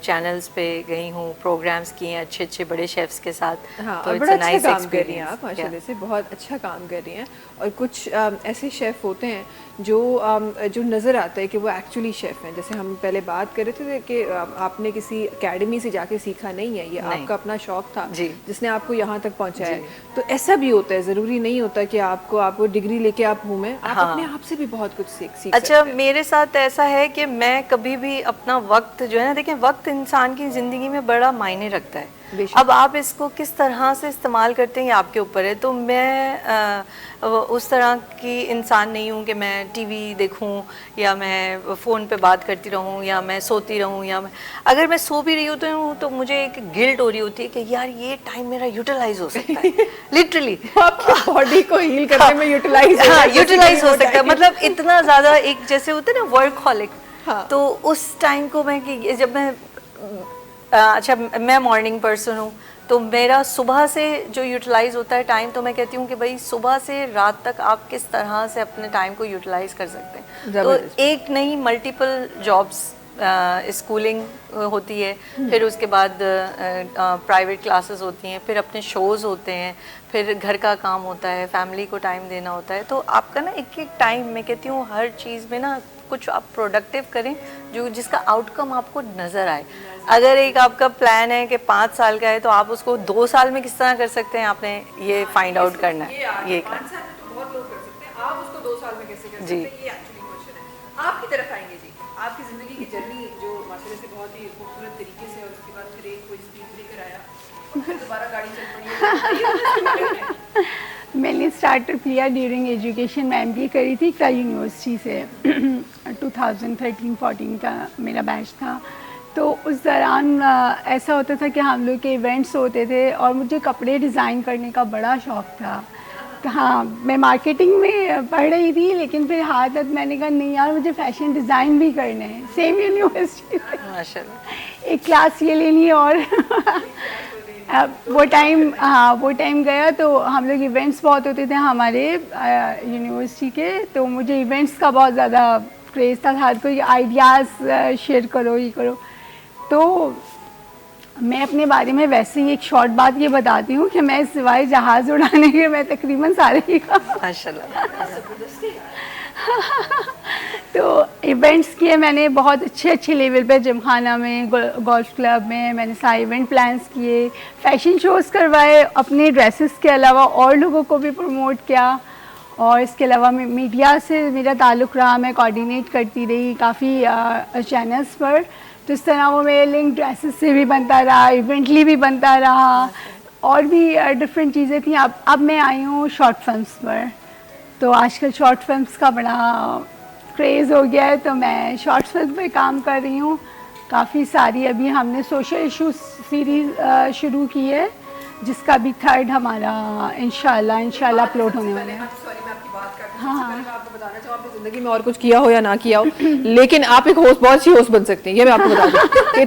चैनल्स पे गई हूँ, प्रोग्राम्स किए हैं अच्छे अच्छे बड़े शेफ्स के साथ। तो बड़ा अच्छा काम कर रही हैं आप, माशाल्लाह से बहुत अच्छा काम कर रही हैं। और कुछ ऐसे शेफ़ होते हैं जो नज़र आता है कि वो एक्चुअली शेफ़ हैं। जैसे हम पहले बात कर रहे थे कि आपने किसी एकेडमी से जाके सीखा नहीं है, ये आपका अपना शौक था जिसने आपको यहाँ तक पहुँचाया है। तो ऐसा भी होता है, ज़रूरी नहीं होता कि आपको डिग्री लेके आप घूमें, आप अपने आप से भी बहुत कुछ सीख अच्छा, मेरे साथ ऐसा है कि मैं कभी भी अपना वक्त जो है ना, देखें वक्त इंसान की ज़िंदगी में बड़ा मायने रखता है। अब आप इसको किस तरह से इस्तेमाल करते हैं ये आपके ऊपर है। तो मैं उस तरह की इंसान नहीं हूँ कि मैं टीवी देखूँ या मैं फ़ोन पे बात करती रहूँ या मैं सोती रहूँ, या अगर मैं सो भी रही होती हूँ तो मुझे एक गिल्ट हो रही होती है कि यार ये टाइम मेरा यूटिलाइज हो सकता है लिटरली आपकी बॉडी को हील करने में यूटिलाइज यूटिलाइज हो सकता है। मतलब इतना ज़्यादा एक जैसे होते हैं ना वर्कहॉलिक, तो उस टाइम को मैं कि जब मैं अच्छा मैं मॉर्निंग पर्सन हूँ तो मेरा सुबह से जो यूटिलाइज होता है टाइम, तो मैं कहती हूँ कि भाई सुबह से रात तक आप किस तरह से अपने टाइम को यूटिलाइज कर सकते हैं। तो एक नहीं मल्टीपल जॉब्स, स्कूलिंग होती है, फिर उसके बाद प्राइवेट क्लासेस होती हैं, फिर अपने शोज़ होते हैं, फिर घर का काम होता है, फैमिली को टाइम देना होता है। तो आपका ना एक एक टाइम, मैं कहती हूँ हर चीज़ में ना कुछ आप प्रोडक्टिव करें जो जिसका आउटकम आपको नज़र आए। अगर एक आपका प्लान है कि 5 साल का है तो आप उसको 2 साल में किस तरह कर सकते हैं, आपने ये फाइंड आउट करना है। ये बहुत लोग कर सकते हैं, आप उसको 2 साल में कैसे कर सकते जी। हैं, ये एक्चुअली क्वेश्चन है। आपकी तरफ आएंगे जी, आपकी ज़िंदगी की जर्नी जो माशाल्लाह से बहुत ही खूबसूरत तरीके से, और उसके बाद फिर एक कोई स्पीड ब्रेकर आया और फिर दोबारा गाड़ी चल पड़ी है। मैंने स्टार्टअप किया ड्यूरिंग एजुकेशन, मैं एमबीए करी थी इकता यूनिवर्सिटी से 2013-14 का मेरा बैच था। तो उस दौरान ऐसा होता था कि हम लोग के इवेंट्स होते थे और मुझे कपड़े डिज़ाइन करने का बड़ा शौक़ था। तो हाँ, मैं मार्केटिंग में पढ़ रही थी, लेकिन फिर हाथ मैंने कहा नहीं यार मुझे फ़ैशन डिज़ाइन भी करना है, सेम यूनिवर्सिटी में माशाल्लाह एक क्लास ये लेनी है। और वो टाइम गया तो हम लोग इवेंट्स बहुत होते थे हमारे यूनिवर्सिटी के, तो मुझे इवेंट्स का बहुत ज़्यादा क्रेज़ था, हर कोई आइडियाज़ शेयर करो, ये करो। तो मैं अपने बारे में वैसे ही एक शॉर्ट बात ये बताती हूँ कि मैं सिवाय जहाज़ उड़ाने के मैं तकरीबन सारे ही माशाल्लाह तो इवेंट्स किए मैंने बहुत अच्छे लेवल पे, जिमखाना में, गोल्फ क्लब में मैंने सारे इवेंट प्लान्स किए, फैशन शोज़ करवाए, अपने ड्रेसेस के अलावा और लोगों को भी प्रमोट किया। और इसके अलावा मीडिया से मेरा ताल्लुक़ रहा, मैं कोऑर्डिनेट करती रही काफ़ी चैनल्स पर। तो इस तरह वो मेरे लिंक ड्रेसेस से भी बनता रहा, इवेंटली भी बनता रहा, और भी डिफरेंट चीज़ें थी। अब मैं आई हूँ शॉर्ट फिल्म्स पर, तो आजकल शॉर्ट फिल्म्स का बड़ा क्रेज़ हो गया है, तो मैं शॉर्ट फिल्म पे काम कर रही हूँ काफ़ी सारी। अभी हमने सोशल इशू सीरीज़ शुरू की है, जिसका भी 3rd हमारा इंशाल्लाह अपलोड होने वाला है। सॉरी मैं आपकी बात करती हूँ, मैं आपको बताना चाहूँ आपने ज़िंदगी में और कुछ किया हो या ना किया हो, लेकिन आप एक होस्ट, बहुत अच्छी होस्ट बन सकती हैं, ये मैं आपको बता दूँ।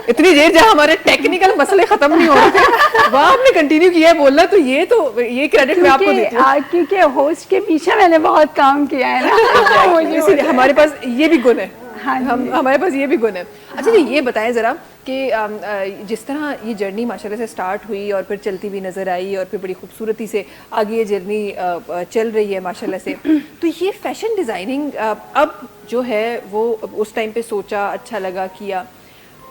इतनी देर जहाँ हमारे टेक्निकल मसले ख़त्म नहीं हो रहे थे वहाँ आपने कंटिन्यू किया है बोलना, तो ये क्रेडिट मैं आपको देती हूँ, क्योंकि होस्ट के पीछे मैंने बहुत काम किया है ना इसीलिए हमारे पास ये भी गुण है। हाँ, हमारे पास ये भी गुण है। अच्छा जी, ये बताएं ज़रा कि जिस तरह ये जर्नी माशाल्लाह से स्टार्ट हुई और फिर चलती भी नज़र आई और फिर बड़ी खूबसूरती से आगे ये जर्नी चल रही है माशाल्लाह से, तो ये फ़ैशन डिज़ाइनिंग अब जो है वो उस टाइम पे सोचा, अच्छा लगा, किया,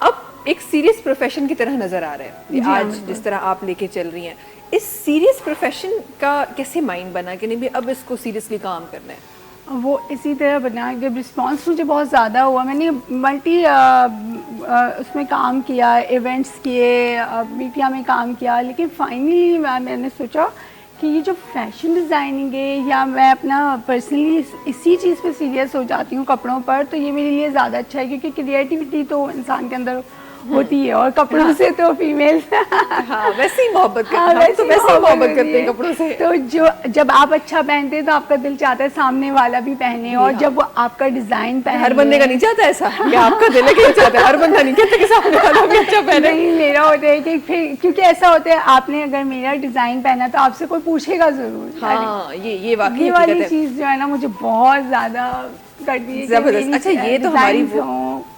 अब एक सीरियस प्रोफेशन की तरह नज़र आ रहा है आज जिस तरह आप लेके चल रही हैं। इस सीरियस प्रोफेशन का कैसे माइंड बना कि नहीं भी अब इसको सीरियसली काम करना है? वो इसी तरह बना, जब रिस्पांस मुझे बहुत ज़्यादा हुआ, मैंने मल्टी उसमें काम किया, इवेंट्स किए, मीडिया में काम किया, लेकिन फाइनली मैंने सोचा कि ये जो फैशन डिज़ाइनिंग है, या मैं अपना पर्सनली इसी चीज़ पे सीरियस हो जाती हूँ कपड़ों पर, तो ये मेरे लिए ज़्यादा अच्छा है, क्योंकि क्रिएटिविटी तो इंसान के अंदर होती है और कपड़ों से तो फीमेल हाँ, वैसे ही मोहब्बत करते हैं, तो वैसे ही मोहब्बत करते हैं कपड़ों से। तो जब आप अच्छा पहनते हैं तो आपका दिल चाहता है सामने वाला भी पहने, और जब वो आपका डिजाइन पहने, हर बंदे का नहीं चाहता ऐसा कि आपका दिल है कि चाहता है, हर बंदा नहीं कहता कि सामने वाला भी अच्छा पहने। नहीं, मेरा होता है कि फिर, क्योंकि ऐसा होता है आपने अगर मेरा डिजाइन पहना तो आपसे कोई पूछेगा जरूर। हाँ, ये वाकई ये वाली चीज जो है ना मुझे बहुत ज्यादा करती है। जबरदस्त। अच्छा, ये तो हमारी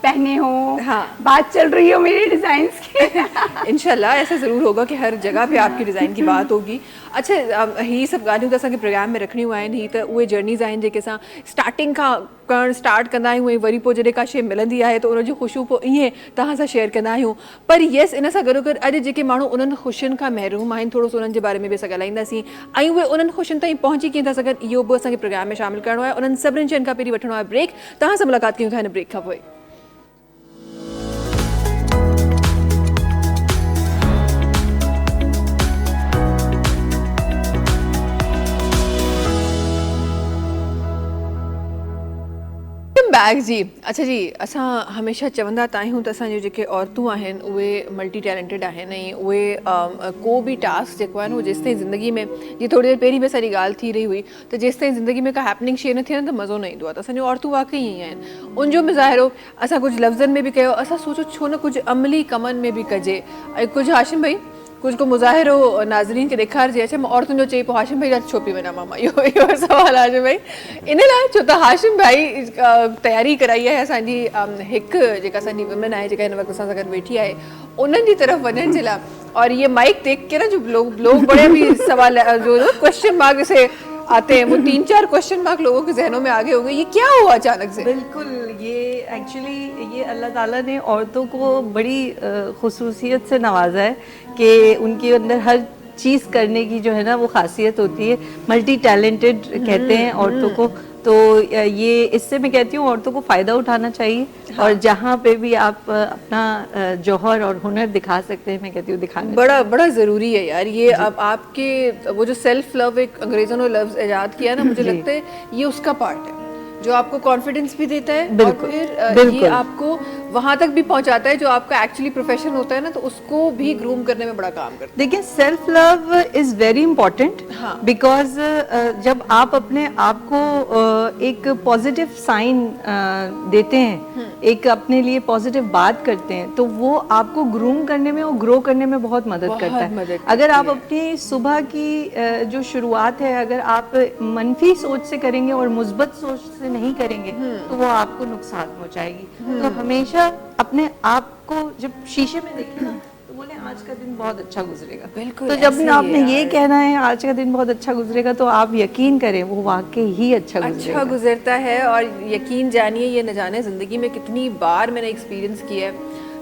पहने हो, हाँ, बात चल रही हो मेरे डिजाइन्स की इंशाल्लाह ऐसा ज़रूर होगा कि हर जगह पे आपकी डिज़ाइन की बात होगी। अच्छा, ही सब ॻाल्हियूं त असांखे प्रोग्राम में रखणियूं आहिनि, ही त उहे जर्नीज़ आहिनि जेके असां स्टार्टिंग खां करणु स्टार्ट कंदा आहियूं, ऐं वरी पोइ जॾहिं का शइ मिलंदी आहे त उनजी ख़ुशियूं पोइ ईअं तव्हां सां शेयर कंदा आहियूं। पर येस, इन सां गॾो गॾु अॼु जेके माण्हू उन्हनि ख़ुशियुनि खां महरूम आहिनि, थोरो सो उन्हनि जे बारे में बि असां ॻाल्हाईंदासीं, ऐं उहे उन्हनि ख़ुशियुनि ताईं पहुची कीअं था सघनि, इहो बि असांखे प्रोग्राम में शामिलु करिणो आहे। उन्हनि सभिनीनि शयुनि खां पहिरीं वठिणो आहे ब्रेक। तव्हां सां मुलाक़ात कयूं था हिन ब्रेक खां पोइ। बैक जी। अच्छा जी, असां हमेशा चवंदा त आहियूं त असांजो जेके औरतूं आहिनि उहे मल्टी टैलेंटेड आहिनि ऐं उहे को बि टास्क जेको आहे न उहो जेसिताईं ज़िंदगी में, जीअं थोरी देरि पहिरीं बि असांजी ॻाल्हि थी रही हुई त जेसिताईं ज़िंदगी में का हैपनिंग शइ न थिए न त मज़ो न ईंदो आहे। त असांजूं औरतूं वाक़ई ईअं आहिनि। उनजो मुज़ाहिरो असां कुझु लफ़्ज़नि में बि कयो, असां सोचो छो न कुझु अमली कमनि में बि कजे। ऐं कुझु हाशिम भाई कुछ को मुज़ाहिरो नाज़रीन खे ॾेखारिजे। अच्छा मां औरतुनि जो चई पोइ हाशिम भाई जा छो पई वञा मामा, इहो सवाल हाशिम भाई इन लाइ छो त हाशिम भाई तयारी कराई आहे असांजी हिकु जेका असांजी वुमेन आहे जेका हिन वक़्तु असां सां गॾु वेठी आहे उन्हनि जी तरफ़ वञण जे लाइ। और ये माइक देख के ना जो लोग बड़े भी सवाल जो क्वेश्चन मार्क जैसे आते हैं, वो 3-4 क्वेश्चन मार्क लोगों के जहनों में आगे हो गए, ये क्या हुआ अचानक से? बिल्कुल, ये एक्चुअली ये अल्लाह ताला ने औरतों को बड़ी खुसूसियत से नवाजा है कि उनके अंदर हर चीज़ करने की जो है ना वो खासियत होती है। मल्टी टैलेंटेड कहते हैं औरतों को। तो ये इससे मैं कहती हूँ औरतों को फ़ायदा उठाना चाहिए। हाँ। और जहाँ पे भी आप अपना जौहर और हुनर दिखा सकते हैं, मैं कहती हूँ दिखाना बड़ा ज़रूरी है यार ये। अब आपके वो जो सेल्फ लव एक अंग्रेज़ों ने लफ्ज़ ईजाद किया ना, मुझे लगता है ये उसका पार्ट है जो आपको कॉन्फिडेंस भी देता है और फिर ये आपको वहाँ तक भी पहुँचाता है जो आपका एक्चुअली प्रोफेशन होता है ना, तो उसको भी ग्रूम करने में बड़ा काम करता है। देखिए self love is very important because जब आप अपने आप को एक पॉजिटिव साइन देते हैं, एक अपने लिए पॉजिटिव बात करते हैं, तो वो आपको ग्रूम करने में और ग्रो करने में बहुत मदद करता है। अगर आप अपनी सुबह की जो शुरुआत है अगर आप मनफी सोच से करेंगे और मुस्बत सोच से नहीं करेंगे तो वो आपको नुकसान पहुंचाएगी। तो हमेशा अपने आप को जब शीशे में देखें ना तो बोले आज का दिन बहुत अच्छा गुजरेगा। बिल्कुल। तो जब आपने ये कहना है आज का दिन बहुत अच्छा गुजरेगा तो आप यकीन करें वो वाकई ही अच्छा गुजरता है। और यकीन जानिए ये न जाने ज़िंदगी में कितनी बार मैंने एक्सपीरियंस किया है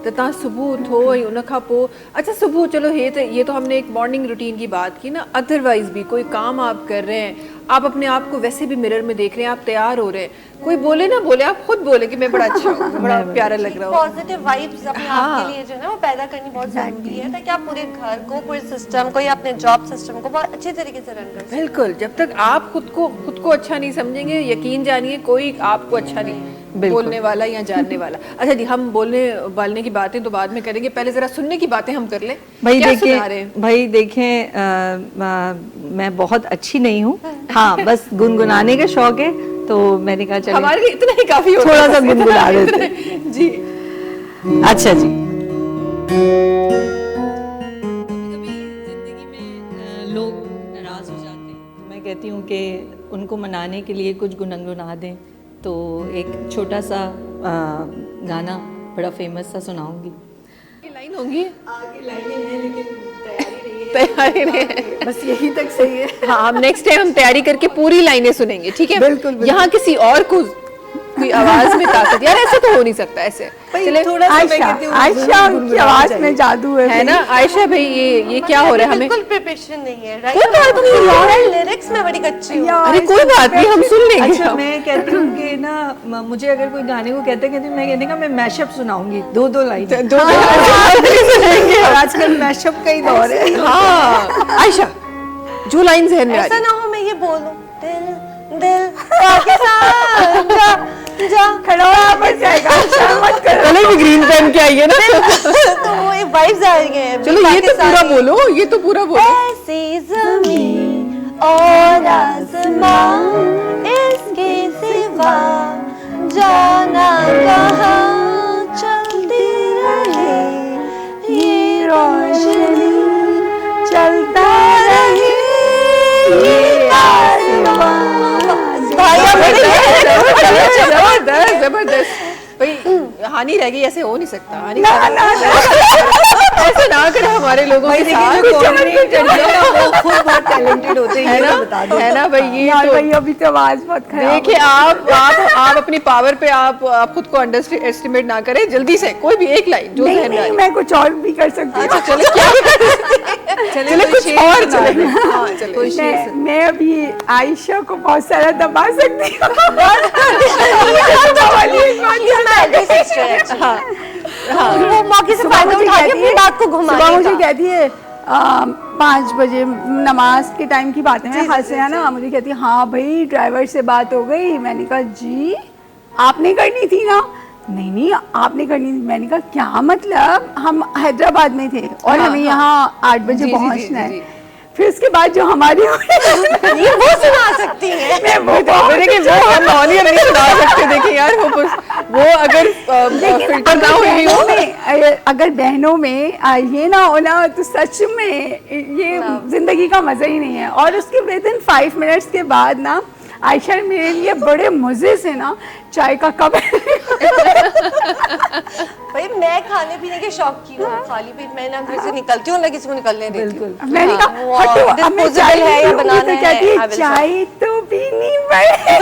तो तव्हां सुबुह उथो ऐं उन खां पोइ अच्छा सुबुह चलो ये तो हमने एक मॉर्निंग रूटीन की बात की ना, अदरवाइज भी कोई काम आप कर रहे हैं, आप अपने आप को वैसे भी मिरर में देख रहे हैं, आप तैयार हो रहे हैं, कोई बोले ना बोले आप खुद बोले कि मैं बड़ा अच्छा हूँ, मैं बड़ा प्यारा लग रहा हूँ। पॉजिटिव वाइब्स अपने आप के लिए जो है ना वो पैदा करनी बहुत जरूरी है ताकि आप पूरे घर को, पूरे सिस्टम को या अपने जॉब सिस्टम को बहुत अच्छे तरीके से रन कर सकें। बिल्कुल, जब तक आप खुद को अच्छा नहीं समझेंगे, यकीन जानिए कोई आपको अच्छा नहीं बोलने वाला या जानने वाला। अच्छा जी, हम बोलने की बातें तो बाद में करेंगे, पहले जरा सुनने की बातें हम कर लें। भाई देखें मैं बहुत अच्छी नहीं हूँ, हाँ बस गुनगुनाने का शौक है तो मैंने कहा चलिए हमारे लिए इतना ही काफी होता थोड़ा सा गुनगुना देते जी। अच्छा जी, जिंदगी में लोग नाराज हो जाते हैं, मैं कहती हूँ कि उनको मनाने के लिए कुछ गुनगुना दें। तो एक छोटा सा गाना बड़ा फेमस सा सुनाऊंगी। लाइन होंगी आगे लाइनें हैं लेकिन तैयारी नहीं है, बस यही तक सही है। हाँ, हम नेक्स्ट टाइम हम तैयारी करके पूरी लाइनें सुनेंगे, ठीक है? बिल्कुल। यहाँ किसी और को कोई आवाज में ताकत, यार ऐसे तो हो नहीं सकता ऐसे। चले थोड़ा सा आयशा उनकी आवाज में जादू है ना। आयशा भाई ये क्या हो रहा है? हमें बिल्कुल प्रिपरेशन नहीं है, राइट? लिरिक्स में बड़ी कच्ची हूँ। अरे कोई बात नहीं, हम सुन लेंगे। अच्छा मैं कहती हूँ कि ना मुझे अगर कोई गाने को कहते मैं कहती हूँ मैं मैशअप सुनाऊंगी, दो लाइन सुनाएंगे। आजकल मैशअप का ही दौर है। हाँ आयशा, जो लाइन जहन में आ ऐसा ना हो मैं ये बोलूं दिल पाकिस्तान जा खड़ा पड़ जाएगा, मत करो। कल भी ग्रीन पेन के आई है ना तो वो एक वाइब्स आ रही हैं। चलो ये तो पूरा बोलो, ये तो पूरा बोलो। ऐसी ज़मीन और आसमान इसके सिवा जाना कहाँ, चलती रहे ये रोशनी, चलता रहे ये आसमान। जबरदस्त भाई, हानि रह गई, ऐसे हो नहीं सकता। हानि ऐसे ना करे हमारे लोगों के साथ। वो खुद बहुत टैलेंटेड होते हैं, है ना भाई? ये तो भाई अभी तो आवाज बहुत खराब। देखिए आप अपनी पावर पे आप खुद को अंडर एस्टिमेट ना करें। जल्दी से कोई भी एक लाइन जो जहन में आए। मैं कुछ और भी कर सकती हूँ। चले क्या चले कुछ और चले। मैं अभी आयशा को बहुत सारा दबा सकती हूँ। वो मौके से फायदा उठा के अपनी बात को घुमाने का। मुझे कहती है 5 बजे नमाज के टाइम की बात है, मैं हंसे है ना, मुझे कहती है हाँ भाई ड्राइवर से बात हो गई। मैंने कहा जी आपने करनी थी ना, नहीं नहीं आपने करनी थी। मैंने कहा क्या मतलब, हम हैदराबाद में थे और हमें यहाँ 8 बजे जी, जी, पहुँचना जी, है। फिर उसके बाद जो हमारी ये वो सुना सकती हैं। मैं वो देखिए वो हम नॉनी नहीं सुना सकते। देखिए यार वो अगर फिल्टर ना हुई हो, अगर बहनों में ये ना हो ना तो सच में ये जिंदगी का मजा ही नहीं है। और उसके विद इन 5 मिनट्स के बाद ना आयशा मेरे लिए बड़े मजे से ना चाय का कप भाई मैं खाने पीने के शौक की हूँ, खाली पेट मैं ना घर से निकलती हूँ ना किसी को निकलने देती हूँ। मैंने कहा हटो अब मैं disposable चाय है या पीऊंगी, बनाना तो है, कहती I है will चाय तो पीनी पड़ेगी।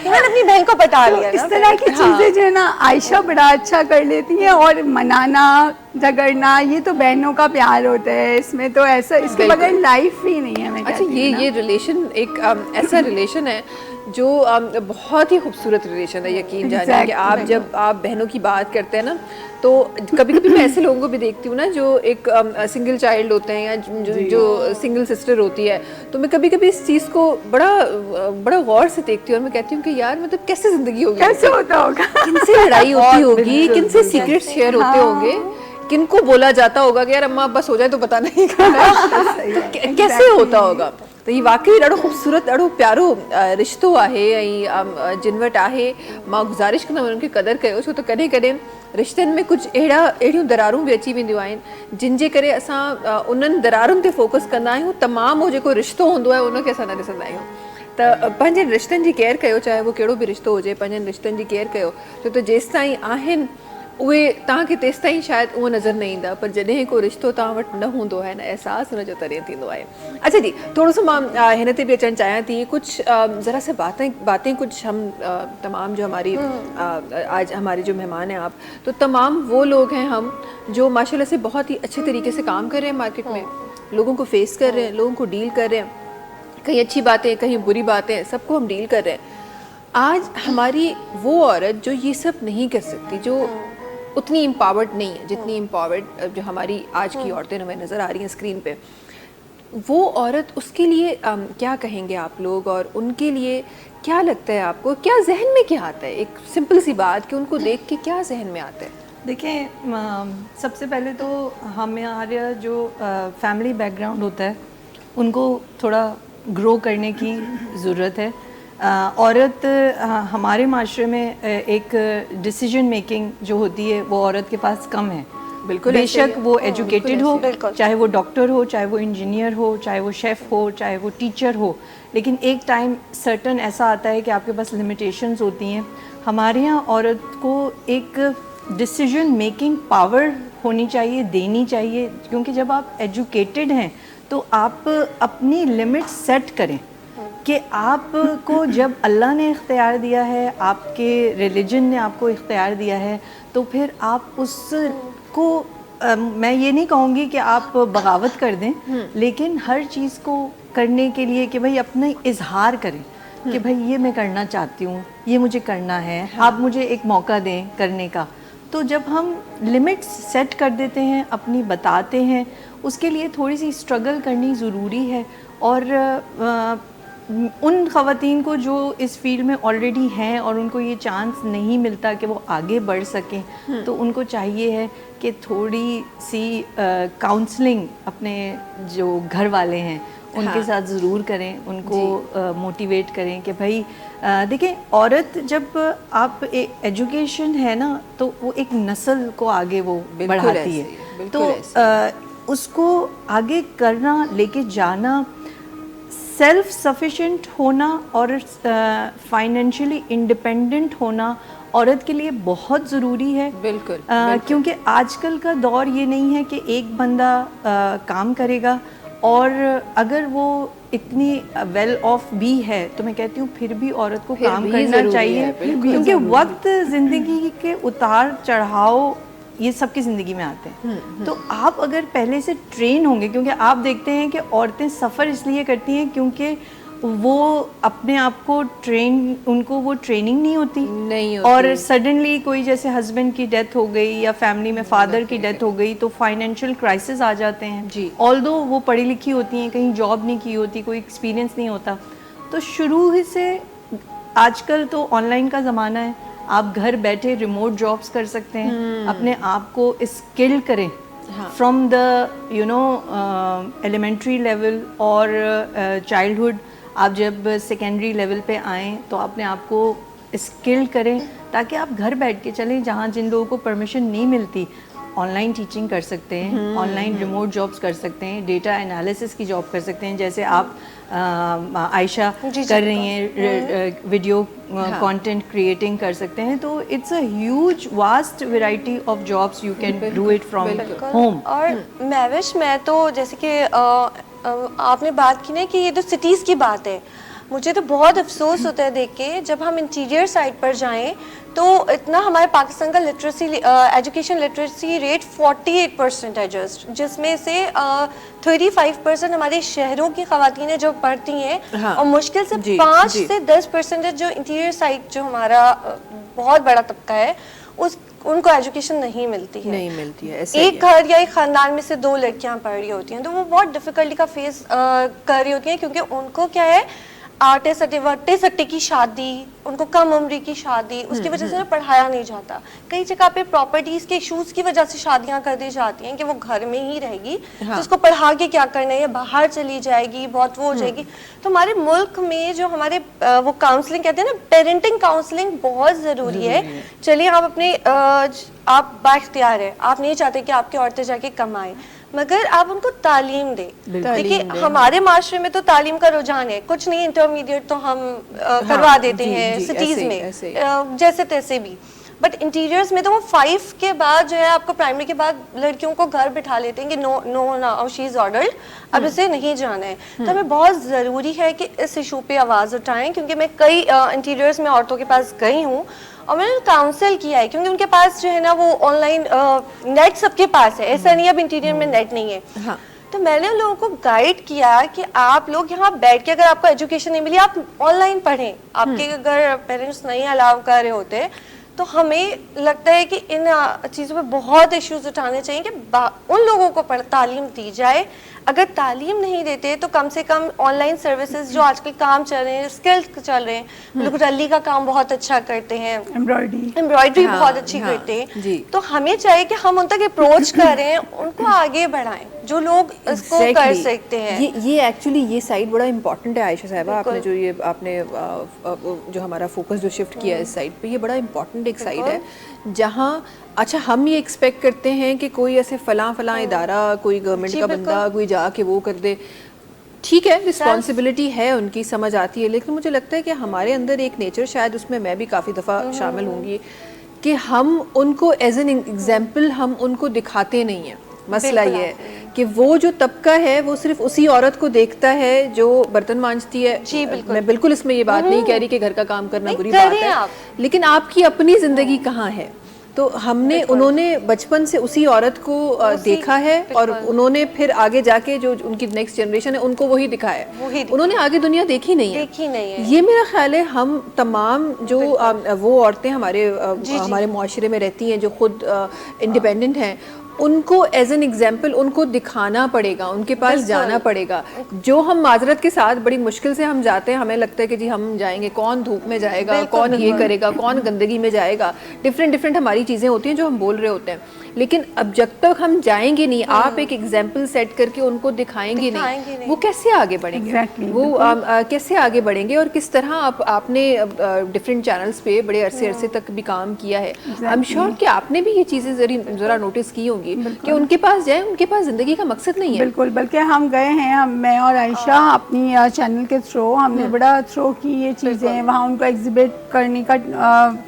मैंने अपनी बहन को बता तो लिया इस ना। तरह की चीजें जो है ना आयशा बड़ा अच्छा कर लेती है। और मनाना झगड़ना ये तो बहनों का प्यार होता है, इसमें तो ऐसा इसके बगैर लाइफ ही नहीं है। मैं अच्छा कहती हूँ ना। ये रिलेशन एक ऐसा रिलेशन है जो बहुत ही खूबसूरत रिलेशन है। यकीन जानिए कि आप जब आप बहनों की बात करते हैं ना, तो कभी कभी मैं ऐसे लोगों को भी देखती हूँ ना जो एक सिंगल चाइल्ड होते हैं या जो सिंगल सिस्टर होती है, तो मैं कभी कभी इस चीज़ को बड़ा गौर से देखती हूँ और मैं कहती हूँ कि यार मतलब कैसे ज़िंदगी होगी, कैसे होता होगा, किनसे लड़ाई होती होगी, किनसे सीक्रेट शेयर होते होंगे, किनको बोला जाता होगा कि यार अम्मा बस हो जाए तो पता नहीं तो कैसे होता होगा। तो ये वाकई ॾाढो ख़ूबसूरत ॾाढो प्यारो रिश्तो आहे ऐं जिनवट आहे। मां गुज़ारिश कंदमि उन्हनि खे क़दुरु कयो, छो त कॾहिं कॾहिं रिश्तनि में कुझु अहिड़ियूं दरारूं बि अची वेंदियूं आहिनि जिन जे करे असां उन्हनि दरारुनि ते फोकस कंदा आहियूं, तमामु उहो जेको रिश्तो हूंदो आहे उनखे असां न ॾिसंदा आहियूं। त पंहिंजे रिश्तनि जी केयर कयो, चाहे उहो कहिड़ो बि रिश्तो हुजे, पंहिंजनि रिश्तनि जी केयर कयो, छो त जेसि ताईं आहिनि उहे तव्हांखे तेसि ताईं शायदि उहो नज़र न ईंदा, पर जॾहिं को रिश्तो तव्हां वटि न हूंदो आहे न एहसासु हुनजो तॾहिं थींदो आहे। अच्छा जी, थोरो सो मां हिन ते बि अचणु चाहियां थी, कुछ ज़रा से बातें कुछ हम तमाम जो हमारी आज हमारे जो मेहमान हैं आप, तो तमाम वो लोग हैं हम जो माशाल्लाह से बहुत ही अच्छे तरीके से काम कर रहे हैं मार्केट में, लोगों को फेस कर रहे हैं, लोगों को डील कर रहे हैं, कहीं अच्छी बातें कहीं बुरी बातें सबको हम डील कर रहे हैं। आज हमारी वो औरत जो ये सब नहीं कर सकती, जो उतनी एम्पावर्ड नहीं है जितनी एम्पावर्ड जो हमारी आज की औरतें हमें नज़र आ रही हैं स्क्रीन पे, वो औरत उसके लिए क्या कहेंगे आप लोग, और उनके लिए क्या लगता है आपको, क्या जहन में क्या आता है, एक सिंपल सी बात कि उनको देख के क्या जहन में आता है? देखें, सबसे पहले तो हमारा जो फैमिली बैकग्राउंड होता है उनको थोड़ा ग्रो करने की ज़रूरत है। औरत हमारे माशरे में एक डिसीजन मेकिंग जो होती है वो औरत के पास कम है। बिल्कुल, बेशक वो एजुकेटेड हो, बिल्कुल। चाहे वो डॉक्टर हो, चाहे वो इंजीनियर हो, चाहे वो शेफ़ हो, चाहे वो टीचर हो, लेकिन एक टाइम सर्टन ऐसा आता है कि आपके पास लिमिटेशंस होती हैं। हमारे यहाँ औरत को एक डिसीजन मेकिंग पावर होनी चाहिए, देनी चाहिए, क्योंकि जब आप एजुकेटेड हैं तो आप अपनी लिमिट सेट करें कि आपको जब अल्लाह ने इख्तियार दिया है, आपके रिलीजन ने आपको इख्तियार दिया है, तो फिर आप उसको मैं ये नहीं कहूँगी कि आप बगावत कर दें, लेकिन हर चीज़ को करने के लिए कि भाई अपना इजहार करें कि भाई ये मैं करना चाहती हूँ, ये मुझे करना है, आप मुझे एक मौका दें करने का। तो जब हम लिमिट्स सेट कर देते हैं, अपनी बताते हैं, उसके लिए थोड़ी सी स्ट्रगल करनी ज़रूरी है। और उन ख़वातीन को जो इस फील्ड में ऑलरेडी हैं और उनको ये चांस नहीं मिलता कि वो आगे बढ़ सकें, तो उनको चाहिए है कि थोड़ी सी काउंसलिंग अपने जो घर वाले हैं उनके साथ ज़रूर करें, उनको मोटिवेट करें कि भाई देखें, औरत जब आप एजुकेशन है ना तो वो एक नस्ल को आगे वो बढ़ाती है, तो उसको आगे करना, लेके जाना, सेल्फ सफिशिएंट होना और फाइनेंशियली इंडिपेंडेंट होना औरत के लिए बहुत ज़रूरी है। बिल्कुल, क्योंकि आजकल का दौर ये नहीं है कि एक बंदा काम करेगा, और अगर वो इतनी वेल ऑफ भी है तो मैं कहती हूँ फिर भी औरत को काम करना चाहिए, क्योंकि वक्त ज़िंदगी के उतार चढ़ाव ये सबकी ज़िंदगी में आते हैं। तो आप अगर पहले से ट्रेन होंगे, क्योंकि आप देखते हैं कि औरतें सफ़र इसलिए करती हैं क्योंकि वो अपने आप को उनको वो ट्रेनिंग नहीं होती, और सडनली कोई जैसे हस्बैंड की डेथ हो गई या फैमिली में फादर की डेथ हो गई तो फाइनेंशियल क्राइसिस आ जाते हैं जी। ऑल्दो वो पढ़ी लिखी होती हैं, कहीं जॉब नहीं की होती, कोई एक्सपीरियंस नहीं होता, तो शुरू ही से आजकल तो ऑनलाइन का ज़माना है, आप घर बैठे रिमोट जॉब्स कर सकते हैं, अपने आप को स्किल करें फ्रॉम द एलिमेंट्री लेवल और चाइल्डहुड। आप जब सेकेंडरी लेवल पे आएँ तो अपने आप को स्किल करें ताकि आप घर बैठ के चलें, जहाँ जिन लोगों को परमिशन नहीं मिलती ऑनलाइन टीचिंग कर सकते हैं, ऑनलाइन रिमोट जॉब्स कर सकते हैं, डेटा एनालिसिस की जॉब कर सकते हैं, जैसे आप आयशा कर रही हैं, वीडियो कंटेंट क्रिएटिंग कर सकते हैं। तो it's a huge vast variety of jobs you can do it from home. और महविश, मैं तो जैसे कि आपने बात की ना कि ये तो सिटीज़ की बात है, मुझे तो बहुत अफसोस होता है देख के जब हम इंटीरियर साइड पर जाएं तो इतना हमारे पाकिस्तान का लिटरेसी एजुकेशन लिटरेसी रेट 48% है जस्ट, जिसमें से 35% हमारे शहरों की ख़वातीनें जो पढ़ती हैं और मुश्किल से 5 से 10% जो इंटीरियर साइड जो हमारा बहुत बड़ा तबका है उनको एजुकेशन नहीं मिलती है। ऐसे एक घर या एक खानदान में से 2 लड़कियां पढ़ रही होती हैं तो वो बहुत डिफिकल्टी का फेस कर रही होती हैं, क्योंकि उनको क्या है आटे सट्टे की शादी, उनको कम उम्र की शादी, उसकी वजह से ना पढ़ाया नहीं जाता। कई जगह पे प्रॉपर्टीज के इश्यूज की वजह से शादियां कर दी जाती हैं कि वो घर में ही रहेगी, तो उसको पढ़ा के क्या करना है, बाहर चली जाएगी, बहुत वो हो जाएगी। तो हमारे मुल्क में जो हमारे वो काउंसलिंग कहते हैं ना, पेरेंटिंग काउंसलिंग बहुत ज़रूरी है। चलिए आप अपने आप बाइख्तियार है, आप नहीं चाहते कि आपकी औरतें जाके कमाएं, मगर आप उनको तालीम दें। देखिए हमारे माशरे में तो तालीम का रुझान है, कुछ नहीं इंटरमीडिएट तो हम करवा देते हैं सिटीज़ में जैसे तैसे भी, बट इंटीरियर्स में तो वो 5 के बाद जो है आपको प्राइमरी के बाद लड़कियों को घर बिठा लेते हैं कि नो शी इज़ ऑर्डर्ड, अब इसे नहीं जाना है। तो हमें बहुत ज़रूरी है कि इस इशू पे आवाज़ उठाएं, क्योंकि मैं कई इंटीरियर्स में औरतों के पास गई हूँ और मैंने काउंसिल किया है, क्योंकि उनके पास जो है ना वो ऑनलाइन नेट सबके पास है, ऐसा नहीं अब इंटीरियर में नेट नहीं है। तो मैंने उन लोगों को गाइड किया कि आप लोग यहाँ बैठ के अगर आपको एजुकेशन नहीं मिली आप ऑनलाइन पढ़ें। आपके अगर पेरेंट्स नहीं अलाउ कर रहे होते तो हमें लगता है कि इन चीज़ों पे बहुत इश्यूज उठाने चाहिए कि उन लोगों को तालीम दी जाए। अगर तालीम नहीं देते तो कम से कम ऑनलाइन सर्विसेज जो आजकल काम चल रहे हैं, स्किल चल रहे हैं, लोग रली का काम बहुत अच्छा करते हैं, एम्ब्रॉयडरी बहुत अच्छी करते हैं, तो हमें चाहिए कि हम उन तक अप्रोच करें, उनको आगे बढ़ाएं जो लोग इसको कर सकते हैं। ये एक्चुअली ये साइड बड़ा इम्पोर्टेंट है आयशा साहिबा, आपने जो ये आपने जो हमारा फोकस जो शिफ्ट किया है इस साइड पे, ये बड़ा इम्पोर्टेंट एक साइड है जहाँ अच्छा हम ये एक्सपेक्ट करते हैं कि कोई ऐसे फलां इदारा, कोई गवर्नमेंट का बंदा कोई जाके वो कर दे, ठीक है रिस्पॉन्सिबिलिटी है उनकी, समझ आती है, लेकिन मुझे लगता है कि हमारे अंदर एक नेचर, शायद उसमें मैं भी काफ़ी दफ़ा शामिल होंगी, कि हम उनको एज एन एग्जाम्पल हम उनको दिखाते नहीं हैं। मसला ये है कि वो जो तबका है वो सिर्फ उसी औरत को देखता है जो बर्तन मांजती है। जी बिल्कुल, मैं बिल्कुल इसमें ये बात नहीं कह रही कि घर का काम करना बुरी बात है, लेकिन आपकी अपनी जिंदगी कहाँ है? तो हमने उन्होंने बचपन से उसी औरत को देखा है और उन्होंने फिर आगे जाके जो उनकी नेक्स्ट जनरेशन है उनको वही दिखाया है, उन्होंने आगे दुनिया देखी नहीं है। ये मेरा ख्याल है हम तमाम जो वो औरतें हमारे मुआशरे में रहती हैं जो खुद इंडिपेंडेंट हैं, उनको एज एन एग्जाम्पल उनको दिखाना पड़ेगा, उनके पास जाना पड़ेगा। जो हम माजरत के साथ बड़ी मुश्किल से हम जाते हैं, हमें लगता है कि जी हम जाएंगे, कौन धूप में जाएगा, कौन ये करेगा, कौन गंदगी में जाएगा, डिफरेंट हमारी चीज़ें होती हैं जो हम बोल रहे होते हैं, लेकिन अब जब तक हम जाएंगे नहीं, आप एक एग्जाम्पल सेट करके उनको दिखाएंगे नहीं, वो कैसे आगे बढ़ेंगे? वो कैसे आगे बढ़ेंगे? और किस तरह आपने डिफरेंट चैनल्स पे बड़े अरसे तक भी काम किया है, आई एम श्योर कि आपने भी ये चीज़ें ज़रा नोटिस की होंगी कि उनके पास जाए, उनके पास ज़िंदगी का मकसद नहीं है। बिल्कुल, बल्कि हम गए हैं, मैं और आयशा अपनी चैनल के थ्रू हमने बड़ा थ्रो की ये चीज़ें, वहाँ उनको एग्जिबिट करने का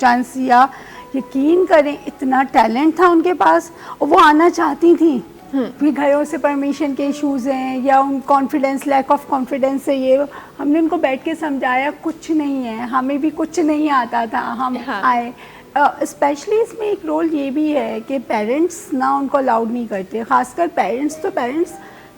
चांस दिया। यकीन करें इतना टैलेंट था उनके पास और वो आना चाहती थी, फिर घरों से परमिशन के इश्यूज़ हैं या उन कॉन्फिडेंस, लैक ऑफ कॉन्फिडेंस से ये हमने उनको बैठ के समझाया कुछ नहीं है, हमें भी कुछ नहीं आता था, हम आए। स्पेशली इसमें एक रोल ये भी है कि पेरेंट्स ना उनको अलाउड नहीं करते, ख़ासकर पेरेंट्स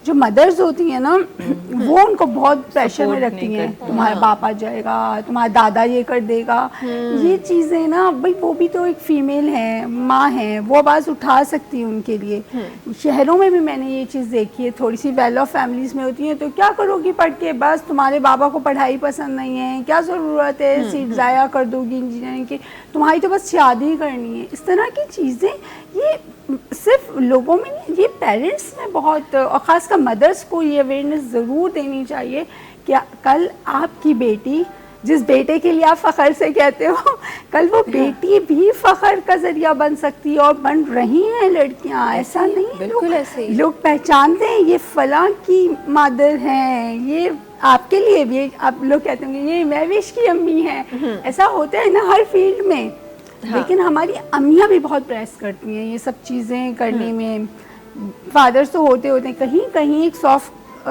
जो मदर्स होती हैं ना वो उनको बहुत प्रेशर में Support रखती नहीं हैं, करती। तुम्हारा बाप आ जाएगा, तुम्हारा दादा ये कर देगा। ये चीज़ें ना भाई वो भी तो एक फीमेल है, माँ है, वो आवाज़ उठा सकती है उनके लिए। शहरों में भी मैंने ये चीज़ देखी है, थोड़ी सी वेल ऑफ फैमिलीज में होती हैं तो क्या करोगी पढ़ के, बस तुम्हारे बाबा को पढ़ाई पसंद नहीं है, क्या ज़रूरत है सीट ज़ाया कर दोगी इंजीनियरिंग की, तुम्हारी तो बस शादी करनी है। इस तरह की चीज़ें ये सिर्फ लोगों में नहीं, ये पेरेंट्स में बहुत, और ख़ासकर मदर्स को ये अवेयरनेस ज़रूर देनी चाहिए कि कल आपकी बेटी, जिस बेटे के लिए आप फ़ख्र से कहते हो, कल वो बेटी भी फ़ख्र का ज़रिया बन सकती है, और बन रही हैं लड़कियां। ऐसा नहीं है, बिल्कुल ऐसे ही। लोग पहचानते हैं ये फलां की मदर हैं, ये आपके लिए भी, आप लोग कहते होंगे ये महविश की अम्मी है। ऐसा होता है ना हर फील्ड में। लेकिन हमारी अम्मियाँ भी बहुत प्रेस करती हैं ये सब चीज़ें करने में। फादर्स तो होते होते हैं, कहीं कहीं एक सॉफ्ट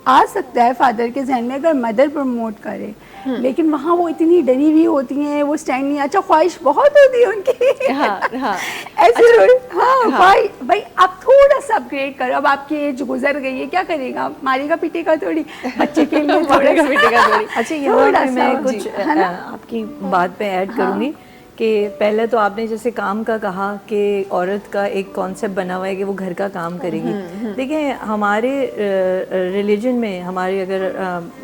आ सकता है फादर के जहन में अगर मदर प्रमोट करे, लेकिन वहाँ वो इतनी डरी हुई होती हैं, वो स्टैंड नहीं, अच्छा ख्वाहिश बहुत होती है उनकी। हाँ। ऐसे हाँ भाई आप थोड़ा सा अपग्रेड करो, अब आपकी एज गुजर गई है, क्या करेगा, मारेगा पीटेगा थोड़ी, बच्चे के लिए मारेगा पीटेगा थोड़ी। अच्छा, यहाँ थोड़ा पे मैं सा, कुछ है ना? आपकी बात पे ऐड करूँगी कि पहले तो आपने जैसे काम का कहा कि औरत का एक कॉन्सेप्ट बना हुआ है कि वो घर का काम करेगी। देखिए हमारे रिलीजन में, हमारे अगर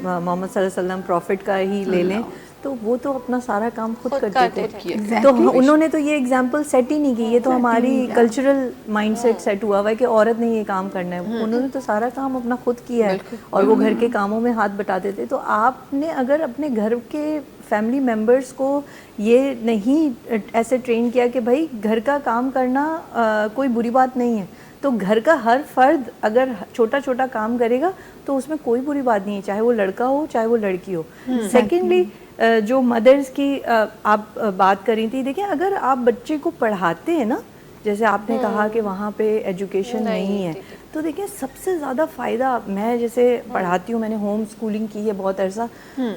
मोहम्मद सल्लल्लाहु अलैहि वसल्लम प्रॉफिट का ही ले लें तो वो तो अपना सारा काम खुद करते थे। तो उन्होंने तो ये एग्जाम्पल सेट ही नहीं की, ये तो हमारी कल्चरल माइंडसेट सेट हुआ हुआ है कि औरत ने ये काम करना है। उन्होंने तो सारा काम अपना खुद किया है और वो घर के कामों में हाथ बटाते थे। तो आपने अगर अपने घर के फैमिली मेम्बर्स को ये नहीं ऐसे ट्रेन किया कि भाई घर का काम करना कोई बुरी बात नहीं है, तो घर का हर फर्द अगर छोटा छोटा काम करेगा तो उसमें कोई बुरी बात नहीं है, चाहे वो लड़का हो चाहे वो लड़की हो। सेकेंडली जो मदर्स की आप बात कर रही थी, देखिए अगर आप बच्चे को पढ़ाते हैं ना, जैसे आपने कहा कि वहाँ पे एजुकेशन नहीं है, तो देखिए सबसे ज़्यादा फ़ायदा, मैं जैसे पढ़ाती हूँ, मैंने होम स्कूलिंग की है बहुत अरसा,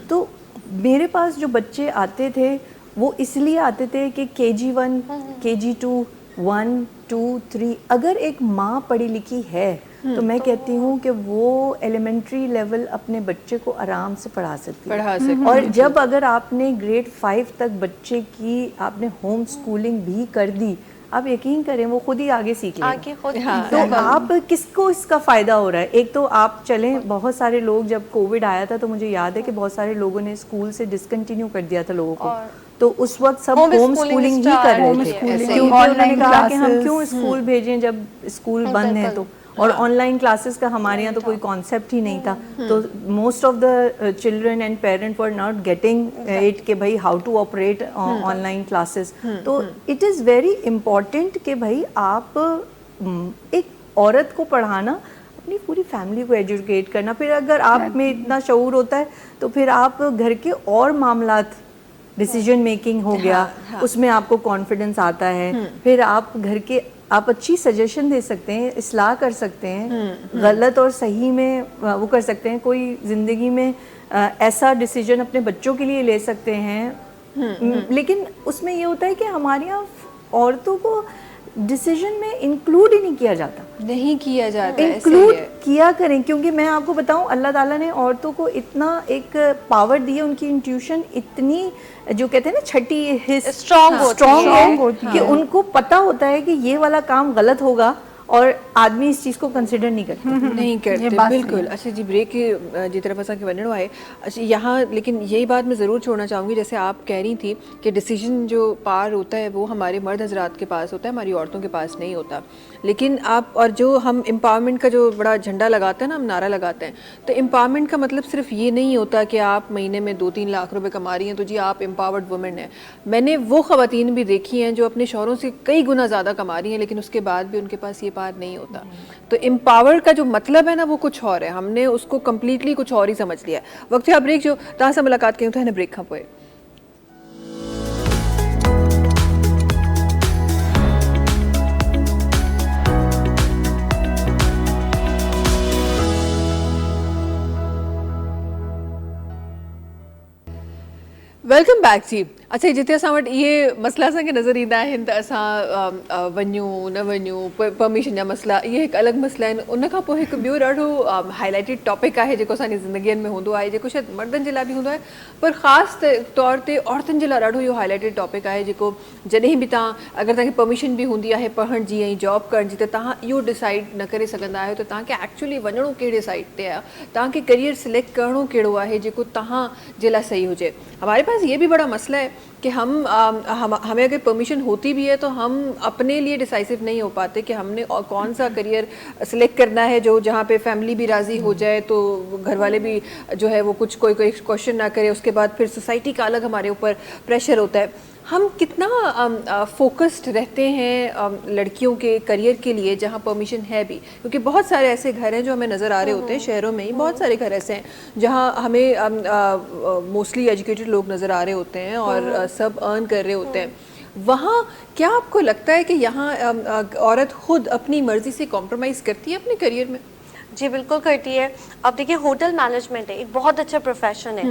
तो मेरे पास जो बच्चे आते थे वो इसलिए आते थे कि KG1, KG2, 1, 2, 3, अगर एक माँ पढ़ी लिखी है तो मैं कहती हूँ कि वो एलिमेंट्री लेवल अपने बच्चे को आराम से पढ़ा सकती है। और जब अगर आपने ग्रेड 5 तक बच्चे की आपने होम स्कूलिंग भी कर दी, आप यकीन करें वो खुद ही आगे सीख लेगा। आगे खुद तो आप किसको इसका फ़ायदा हो रहा है? एक तो आप चलें, बहुत सारे लोग, जब कोविड आया था तो मुझे याद है कि बहुत सारे लोगों ने स्कूल से डिसकंटिन्यू कर दिया था लोगों को, तो उस वक्त सब होम स्कूलिंग ही कर रहे थे, क्योंकि उन्होंने कहा कि हम क्यों स्कूल भेजें जब स्कूल बंद है। तो और ऑनलाइन क्लासेस का हमारे यहाँ तो कोई कॉन्सेप्ट ही नहीं था, तो most of the children and parent were not getting it कि भाई how to operate online classes. तो इट इज़ वेरी इम्पॉर्टेंट कि भाई आप एक औरत को पढ़ाना, अपनी पूरी फैमिली को एजुकेट करना, फिर अगर आप में इतना शऊर होता है तो फिर आप घर के और मामलात, डिसीजन मेकिंग हो गया, उसमें आपको कॉन्फिडेंस आता है, फिर आप घर के आप अच्छी सजेशन दे सकते हैं, इस्लाह कर सकते हैं, गलत और सही में वो कर सकते हैं, कोई ज़िंदगी में ऐसा डिसीजन अपने बच्चों के लिए ले सकते हैं। लेकिन उसमें ये होता है कि हमारे यहाँ औरतों को डिसीजन में इंक्लूड ही नहीं किया जाता, नहीं किया जाता, इंक्लूड किया करें, क्योंकि मैं आपको बताऊं अल्लाह ताला ने औरतों को इतना एक पावर दी है, उनकी इंट्यूशन इतनी, जो कहते हैं ना छठी हिस्स स्ट्रॉन्ग होती है कि उनको पता होता है कि ये वाला काम गलत होगा और आदमी इस चीज़ को कंसिडर नहीं करता। नहीं करते, बिल्कुल। अच्छा जी, ब्रेक की तरफ असा कि वञणो आहे। अच्छा यहाँ लेकिन यही बात मैं ज़रूर छोड़ना चाहूँगी, जैसे आप कह रही थी कि डिसीजन जो पार होता है वो हमारे मर्द हजरात के पास होता है, हमारी औरतों के पास नहीं होता। लेकिन आप, और जो हम एम्पावरमेंट का जो बड़ा झंडा लगाते हैं ना, हम नारा लगाते हैं, तो एम्पावरमेंट का मतलब सिर्फ ये नहीं होता कि आप महीने में 2-3 लाख रुपए कमा रही हैं तो जी आप एम्पावर्ड वुमेन हैं। मैंने वो ख़वातीन भी देखी हैं जो अपने शौहरों से कई गुना ज़्यादा कमा रही हैं, लेकिन उसके बाद भी उनके पास ये पार नहीं होता। तो एम्पावर का जो मतलब है ना वो कुछ और है, हमने उसको कम्प्लीटली कुछ और ही समझ लिया है। वक्त है ब्रेक जो तव्हां सां मुलाक़ात कयूं था हिन ब्रेक खां पोइ। वेलकम बैक जी। अच्छा जिते असां वटि इहे मसइला असांखे नज़र ईंदा आहिनि त असां वञूं न वञूं, परमिशन जा मसइला, इहे हिकु अलॻि मसइला आहिनि। उन खां पोइ हिकु ॿियो ॾाढो हाईलाइटेड टॉपिक आहे जेको असांजी ज़िंदगीअ में हूंदो आहे, जेको शायदि मर्दनि जे लाइ बि हूंदो आहे, पर ख़ासि तौर ते औरतुनि जे लाइ ॾाढो इहो हाईलाइटेड टॉपिक आहे, जेको जॾहिं बि तव्हां अगरि तव्हांखे परमिशन बि हूंदी आहे पढ़ण जी ऐं जॉब करण जी, त तव्हां इहो डिसाइड न करे सघंदा आहियो त तव्हांखे एक्चुअली वञिणो कहिड़े साइड ते आहे, तव्हांखे करियर सिलेक्ट करिणो कहिड़ो आहे जेको तव्हां जे लाइ सही हुजे। हमारे पास ये भी बड़ा मसला है कि हमें अगर परमिशन होती भी है तो हम अपने लिए डिसाइसिव नहीं हो पाते कि हमने कौन सा करियर सिलेक्ट करना है जो जहाँ पे फैमिली भी राज़ी हो जाए, तो घर वाले भी जो है वो कुछ कोई क्वेश्चन ना करे, उसके बाद फिर सोसाइटी का अलग हमारे ऊपर प्रेशर होता है। हम कितना फोकस्ड रहते हैं लड़कियों के करियर के लिए जहाँ परमिशन है भी, क्योंकि बहुत सारे ऐसे घर हैं जो हमें नज़र आ रहे होते हैं, शहरों में ही बहुत सारे घर ऐसे हैं जहाँ हमें मोस्टली एजुकेटेड लोग नज़र आ रहे होते हैं और सब अर्न कर रहे होते हैं। वहाँ क्या आपको लगता है कि यहाँ औरत खुद अपनी मर्जी से कॉम्प्रोमाइज़ करती है अपने करियर में? जी बिल्कुल करती है। अब देखिए होटल मैनेजमेंट है, एक बहुत अच्छा प्रोफेशन है,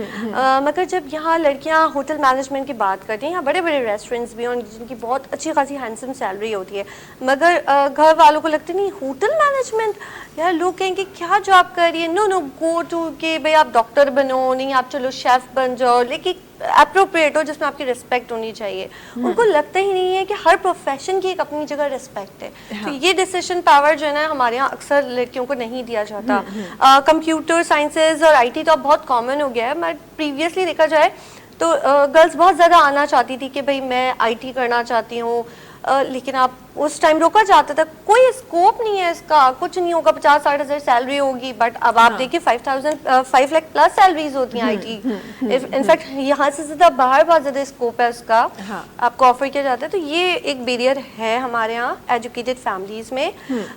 मगर जब यहाँ लड़कियाँ होटल मैनेजमेंट की बात करती हैं, यहाँ बड़े बड़े रेस्टोरेंट्स भी हैं जिनकी बहुत अच्छी खासी हैंडसम सैलरी होती है, मगर घर वालों को लगता नहीं होटल मैनेजमेंट, यार लोग कहेंगे क्या जॉब कर रही है, नो नो गो टू के भाई आप डॉक्टर बनो, नहीं आप चलो शेफ़ बन जाओ, लेकिन अप्रोप्रिएट हो जिसमें आपकी रिस्पेक्ट होनी चाहिए। उनको लगता ही नहीं है कि हर प्रोफेशन की एक अपनी जगह रिस्पेक्ट है। तो ये डिसीजन पावर जो है ना हमारे यहाँ अक्सर लड़कियों को नहीं दिया जाता। कंप्यूटर साइंसेज और आईटी तो अब बहुत कॉमन हो गया है, बट प्रीवियसली देखा जाए तो गर्ल्स बहुत ज़्यादा आना चाहती थी कि भाई मैं आईटी करना चाहती हूँ, लेकिन आप उस टाइम रोका जाता था, कोई स्कोप नहीं है इसका, कुछ नहीं होगा, 50-60 हज़ार सैलरी होगी, बट अब आप देखिए 5 लाख प्लस सैलरीज होती हैं आईटी। इनफैक्ट यहाँ से ज़्यादा बाहर बहुत ज़्यादा स्कोप है उसका, आपको ऑफर किया जाता है। तो ये एक बैरियर है हमारे यहाँ एजुकेटेड फैमिलीज में।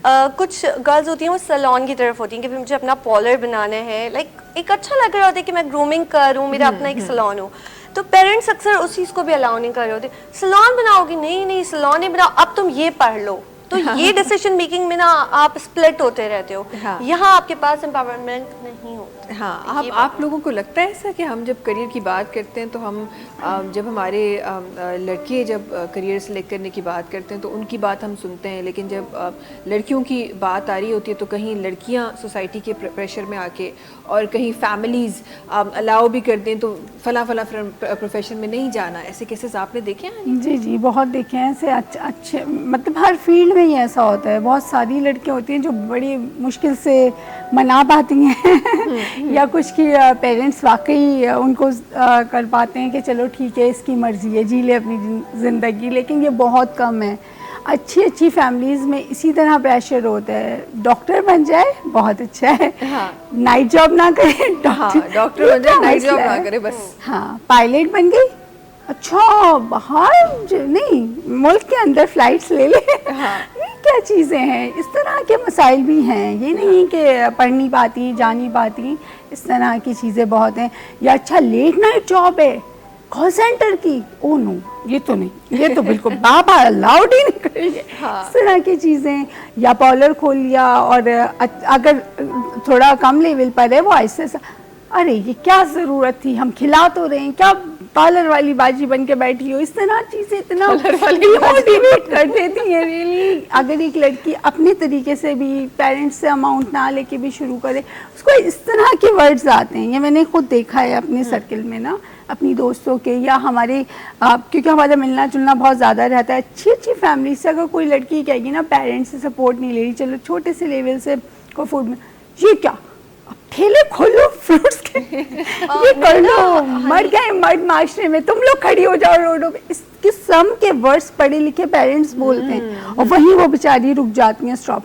कुछ गर्ल्स होती हैं वो सैलून की तरफ होती हैं कि मुझे अपना पार्लर बनाना है, लाइक एक अच्छा लग रहा होता है कि मैं ग्रूमिंग करूँ, मेरा अपना एक सैलून हो, तो पेरेंट्स अक्सर उस चीज़ को भी अलाउ नहीं कर रहे होते। सैलून बनाओगी, नहीं नहीं सैलून नहीं बनाओ, अब तुम ये पढ़ लो। तो ये डिसीजन मेकिंग में ना आप स्प्लिट होते रहते हो। यहाँ आपके पास एम्पावरमेंट नहीं होता। हाँ, आप लोगों को लगता है ऐसा कि हम जब करियर की बात करते हैं तो हम जब हमारे लड़के जब करियर सेलेक्ट करने की बात करते हैं तो उनकी बात हम सुनते हैं, लेकिन जब लड़कियों की बात आ रही होती है तो कहीं लड़कियाँ सोसाइटी के प्रेशर में आके और कहीं फैमिलीज़ अलाउ भी कर दें तो फला प्रोफेशन में नहीं जाना, ऐसे केसेस आपने देखे हैं? जी जी बहुत देखे हैं ऐसे। अच्छे मतलब हर फील्ड में ही ऐसा होता है। बहुत सारी लड़कियां होती हैं जो बड़ी मुश्किल से मना पाती हैं या कुछ की पेरेंट्स वाकई उनको कर पाते हैं कि चलो ठीक है इसकी मर्ज़ी है, जी ले अपनी ज़िंदगी, लेकिन ये बहुत कम है। अच्छी फैमिलीज़ में इसी तरह प्रेशर होता है, डॉक्टर बन जाए बहुत अच्छा है, नाइट जॉब ना करे, डॉक्टर बन जाए नाइट जॉब ना करे बस, हाँ पायलट बन गई, अच्छा बाहर नहीं मुल्क के अंदर फ्लाइट्स ले ले। ये क्या चीज़ें हैं, इस तरह के मसाइल भी हैं। ये नहीं कि पढ़ नहीं पाती जा नहीं पाती, इस तरह की चीज़ें बहुत हैं। या अच्छा लेट नाइट जॉब है कॉल सेंटर की, ओ नो ये तो नहीं, ये तो बिल्कुल बाबा अलाउड ही नहीं करेंगे। इस तरह की चीज़ें, या पार्लर खोल लिया और अगर थोड़ा कम लेवल पर है वो ऐसे अरे ये क्या ज़रूरत थी, हम खिला तो रहे हैं, क्या पार्लर वाली बाजी बन के बैठी हो, इस तरह चीज़ें इतना डिमोटिवेट कर देती हैं रियली। अगर एक लड़की अपने तरीके से भी पेरेंट्स से अमाउंट ना लेके भी शुरू करे, उसको इस तरह के वर्ड्स आते हैं। ये मैंने खुद देखा है अपने सर्किल में ना, अपनी दोस्तों के या हमारे क्योंकि हमारा मिलना जुलना बहुत ज़्यादा रहता है। अच्छी फैमिली से अगर कोई लड़की कहेगी ना पेरेंट्स से सपोर्ट नहीं ले रही, चलो छोटे से लेवल से को फूड में, ये क्या ठेले खोलो फ्रूट्स के, ये कर लो, मर गए मर्द माशरे में, तुम लोग खड़ी हो जाओ रोडों पे। इस किस्म के वर्ड्स पढ़े लिखे पेरेंट्स बोलते हैं और वहीं वो बेचारी रुक जाती हैं स्टॉप।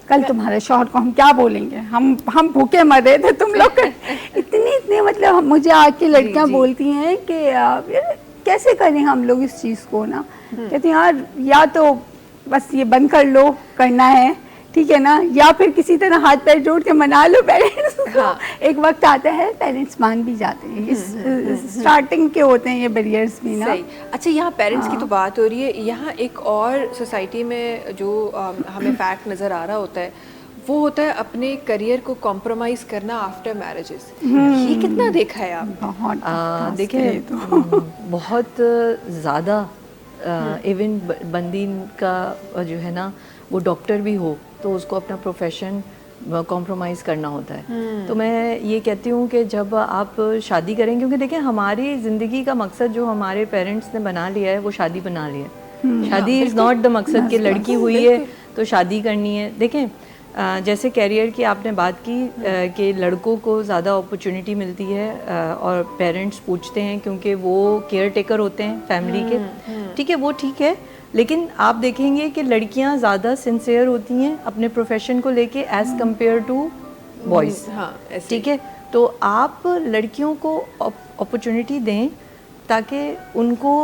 कल तुम्हारे शौहर को हम क्या बोलेंगे, हम भूखे मर रहे थे, तुम लोग इतने मतलब मुझे आके लड़कियां बोलती हैं कि कैसे करें हम लोग इस चीज़ को ना। कहती हैं यार या तो बस ये बंद कर लो करना है, ठीक है ना, या फिर किसी तरह हाथ पैर जोड़ के मना लो पेरेंट्स को। एक वक्त आता है पेरेंट्स मान भी जाते हैं। इस स्टार्टिंग के होते हैं ये बैरियर्स भी ना। सही। अच्छा यहाँ पेरेंट्स की तो बात हो रही है, यहाँ एक और सोसाइटी में जो हमें फैक्ट नज़र आ रहा होता है वो होता है अपने करियर को कॉम्प्रोमाइज करना आफ्टर मैरिजेस। ये कितना देखा है आप? बहुत देखिए बहुत ज़्यादा इवन बंदी का जो है ना वो डॉक्टर भी हो तो उसको अपना प्रोफेशन कॉम्प्रोमाइज़ करना होता है। तो मैं ये कहती हूँ कि जब आप शादी करें, क्योंकि देखिए हमारी ज़िंदगी का मकसद जो हमारे पेरेंट्स ने बना लिया है वो शादी बना लिया है। शादी इज़ नॉट द मकसद कि लड़की हुई है तो शादी करनी है। देखें जैसे कैरियर की आपने बात की कि लड़कों को ज़्यादा अपॉर्चुनिटी मिलती है और पेरेंट्स पूछते हैं क्योंकि वो केयर टेकर होते हैं फैमिली के, ठीक है, वो ठीक है। लेकिन आप देखेंगे कि लड़कियां ज़्यादा सिंसियर होती हैं अपने प्रोफेशन को लेके एज़ कम्पेयर टू बॉयज़, ठीक है। तो आप लड़कियों को अपॉर्चुनिटी दें ताकि उनको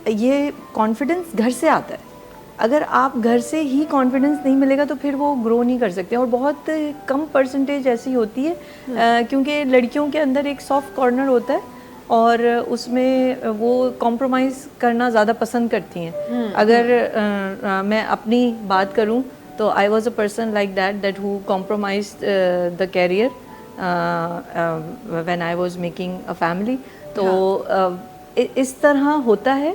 ये कॉन्फिडेंस घर से आता है। अगर आप घर से ही कॉन्फिडेंस नहीं मिलेगा तो फिर वो ग्रो नहीं कर सकते। और बहुत कम परसेंटेज ऐसी होती है क्योंकि लड़कियों के अंदर एक सॉफ्ट कॉर्नर होता है और उसमें वो कॉम्प्रोमाइज़ करना ज़्यादा पसंद करती हैं। अगर मैं अपनी बात करूं तो I was a person like that who compromised the career when I was making a family. तो इस तरह होता है।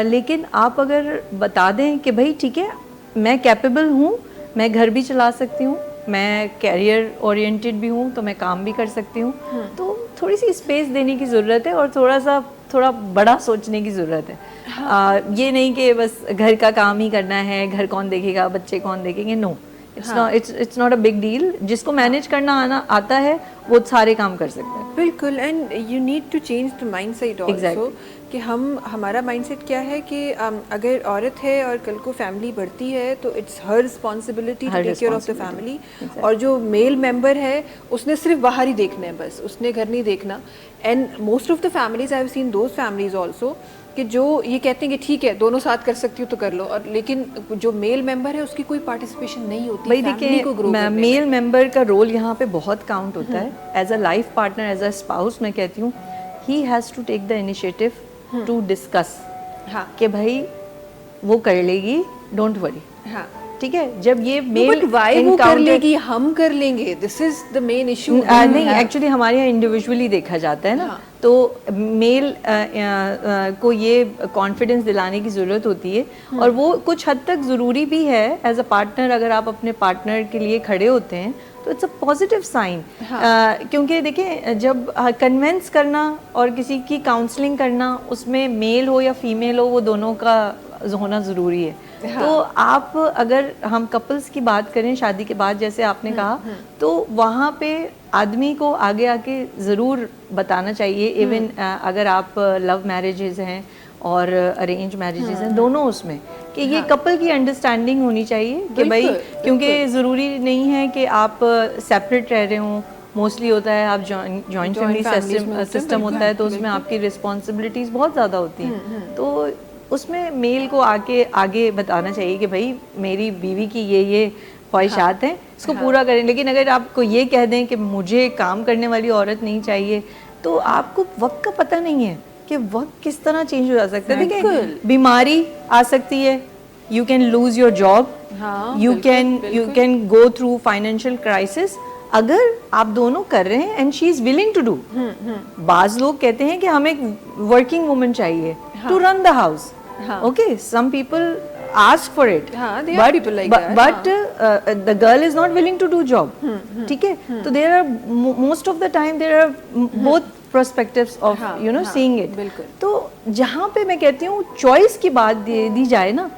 लेकिन आप अगर बता दें कि भाई ठीक है मैं कैपेबल हूँ, मैं घर भी चला सकती हूँ, मैं कैरियर ओरिएंटेड भी हूँ तो मैं काम भी कर सकती हूँ, तो थोड़ी सी स्पेस देने की ज़रूरत है और थोड़ा बड़ा सोचने की ज़रूरत है। ये नहीं कि बस घर का काम ही करना है, घर कौन देखेगा, बच्चे कौन देखेंगे, no, it's not a big deal. जिसको मैनेज करना आता है वो सारे काम कर सकता है। बिल्कुल। And you need to change the mindset also कि हमारा माइंडसेट क्या है कि अगर औरत है और कल को फैमिली बढ़ती है तो it's her responsibility to take care of the family. और जो मेल मेंबर है उसने सिर्फ बाहर ही देखना है, बस उसने घर नहीं देखना। And most of the families I have seen those families also कि जो ये कहते हैं कि ठीक है दोनों साथ कर सकती हो तो कर लो, और लेकिन जो मेल मेंबर है उसकी कोई पार्टिसिपेशन नहीं होती। भाई देखिए मेल मेंबर का रोल यहाँ पे बहुत काउंट होता है। As a life partner, as a spouse, मैं कहती हूँ he has to take the initiative to discuss कि भाई वो कर लेगी, डोंट वरी, ठीक है। जब ये मेल वो कर लेगी, हम कर लेंगे, this is the main issue. नहीं, एक्चुअली हमारे यहाँ इंडिविजुअली देखा जाता है ना, तो मेल को ये कॉन्फिडेंस दिलाने की ज़रूरत होती है और वो कुछ हद तक ज़रूरी भी है एज अ पार्टनर। अगर आप अपने पार्टनर के लिए खड़े होते हैं तो इट्स अ पॉजिटिव साइन। क्योंकि देखिए जब कन्विंस करना और किसी की काउंसलिंग करना, उसमें मेल हो या फीमेल हो, वो दोनों का होना ज़रूरी है। तो आप अगर हम कपल्स की बात करें शादी के बाद, जैसे आपने कहा, तो वहाँ पे आदमी को आगे आके ज़रूर बताना चाहिए। इवन अगर आप लव मैरिजेज हैं और अरेंज मैरिजेज हैं, दोनों उसमें कि ये कपल की अंडरस्टैंडिंग होनी चाहिए कि भाई, क्योंकि ज़रूरी नहीं है कि आप सेपरेट रह रहे हों। मोस्टली होता है आप जॉइंट फैमिली सिस्टम होता है तो उसमें आपकी रिस्पॉन्सिबिलिटीज़ बहुत ज़्यादा होती हैं। तो उसमें मेल को आगे बताना चाहिए कि भाई मेरी बीवी की ये ख्वाहिशात हैं, इसको पूरा करें। लेकिन अगर आपको ये कह दें कि मुझे काम करने वाली औरत नहीं चाहिए, तो आपको वक्त का पता नहीं है कि वक्त किस तरह चेंज हो जा सकता है। देखिए बीमारी आ सकती है, you can lose your job, you can go through financial crisis. अगर आप दोनों कर रहे हैं and she is willing to do, बाज लोग कहते हैं कि हमें एक वर्किंग वुमन चाहिए to run the house, okay, some people ask for it, there are people like that, but the girl is not willing to do job, ठीक है। तो there are most of the time there are both perspectives of seeing it। तो जहाँ पे मैं कहती हूँ choice की बात दी जाए ना,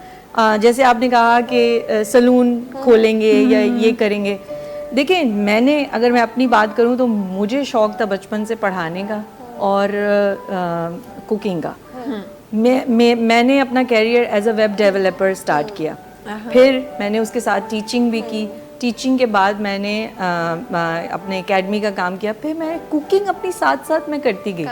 जैसे आपने कहा कि सलून खोलेंगे या ये करेंगे। देखिए अगर मैं अपनी बात करूँ तो मुझे शौक था बचपन से पढ़ाने का और कुकिंग का। मैंने अपना career as a web developer start किया, फिर मैंने उसके साथ टीचिंग भी की। टीचिंग के बाद मैंने अपने एकेडमी का काम किया, फिर मैं कुकिंग अपनी साथ मैं करती गई।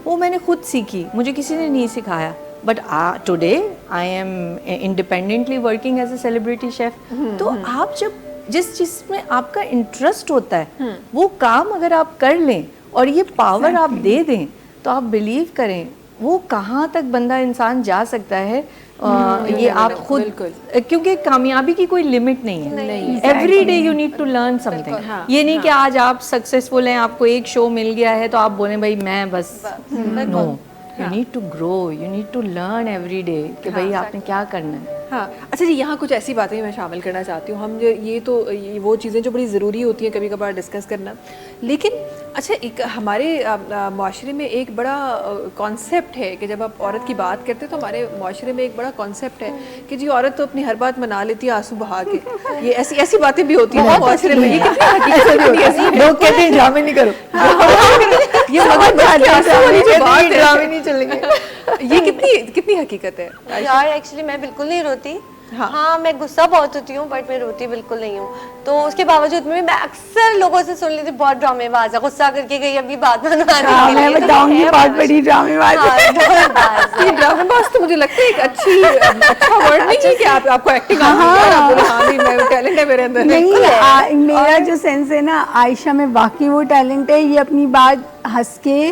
वो मैंने खुद सीखी, मुझे किसी ने नहीं सिखाया। But today I am independently working as a celebrity chef. तो आप जब जिस चीज़ में आपका इंटरेस्ट होता है वो काम अगर आप कर लें और ये पावर आप दे दें, तो आप बिलीव करें वो कहाँ तक बंदा इंसान जा सकता है, ये आप खुद, क्योंकि कामयाबी की कोई लिमिट नहीं है। Every day you need to learn something. ये नहीं कि आज आप सक्सेसफुल हैं, आपको एक शो मिल गया है तो आप बोलें भाई मैं बस, no, you need to grow, you need to learn every day कि भाई आपने क्या करना है। हाँ, अच्छा जी, यहाँ कुछ ऐसी बातें मैं शामिल करना चाहती हूँ। हम जो ये वो चीज़ें जो बड़ी ज़रूरी होती हैं कभी कभार डिस्कस करना, लेकिन अच्छा एक हमारे माशरे में एक बड़ा कॉन्सेप्ट है कि जब आप औरत की बात करते हैं तो हमारे माशरे में एक बड़ा कॉन्सेप्ट है कि जी औरत तो अपनी हर बात मना लेती है आंसू बहा के। ये ऐसी ऐसी बातें भी होती हैं माशरे में, ये कितनी हकीकत है? लोग कहते हैं ड्रामे नहीं करो, ये मगर आंसू वाली जो बात है, ड्रामे नहीं चलेंगे। ये कितनी हकीकत है यार? एक्चुअली मैं बिल्कुल नहीं रोती। हाँ, मैं गुस्सा बहुत होती हूँ बट मैं रोती बिल्कुल नहीं हूँ। तो उसके बावजूद में मैं अक्सर लोगों से सुन लेती बहुत ड्रामेबाज है, गुस्सा करके गई अभी बात बनवाने के लिए। मैं बताऊंगी बहुत बड़ी ड्रामेबाज है। ये ड्रामेबाज तो मुझे लगता है एक अच्छा वर्ड नहीं है कि आपको एक्टिंग आती है, आप बोले हाँ भी मैं टैलेंट है मेरे अंदर। नहीं, मेरा जो सेंस है ना, आयशा में वाकई वो टैलेंट है। ये अपनी बात हंस के,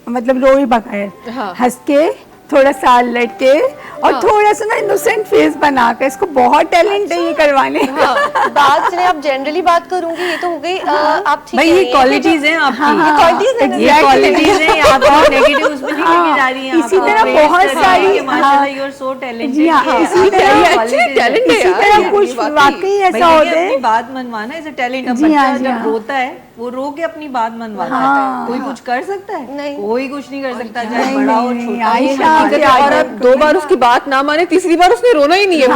मतलब रोई बगैर, हंस के, थोड़ा सा लटके और थोड़ा सा ना इनोसेंट फेस बनाकर, इसको बहुत टैलेंट है ये करवाने। बात से आप जनरली बात करूंगी, ये तो हो गई। आप ठीक भाई ये क्वालिटीज हैं आपकी, ये क्वालिटीज हैं, आप नेगेटिव उसमें नहीं लेके जा रही हैं। इसी तरह बहुत सारी, माशाल्लाह यू आर सो टैलेंटेड। जी हाँ, इसी तरह कुछ वाकई ऐसा होता है। बात मनवाना इज अ टैलेंट। बच्चा जब रोता है वो रो के अपनी बात मनवाता है। कोई कुछ कर सकता है? नहीं, कोई कुछ नहीं कर सकता, चाहे बड़ा हो छोटा हो। और अब 2 बार उसकी बात ना माने, तीसरी बार उसने रोना ही नहीं है।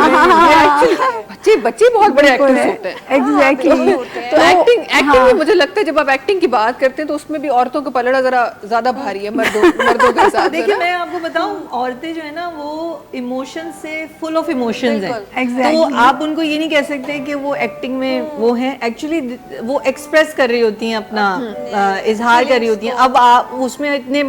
बच्चे बहुत बड़े एक्टर्स होते हैं। एग्जैक्टली। तो एक्टिंग में मुझे लगता है जब आप एक्टिंग की बात करते हैं तो उसमें भी औरतों का पलड़ा जरा ज्यादा भारी है मर्दों के साथ। देखिए मैं आपको बताऊं, औरतें जो है ना वो इमोशन से फुल ऑफ इमोशंस हैं। तो आप उनको ये नहीं कह सकते कि वो एक्टिंग में वो हैं, एक्चुअली वो एक्सप्रेस कर रही होती हैं, अपना इजहार कर रही होती हैं। अब आप उसमें इतने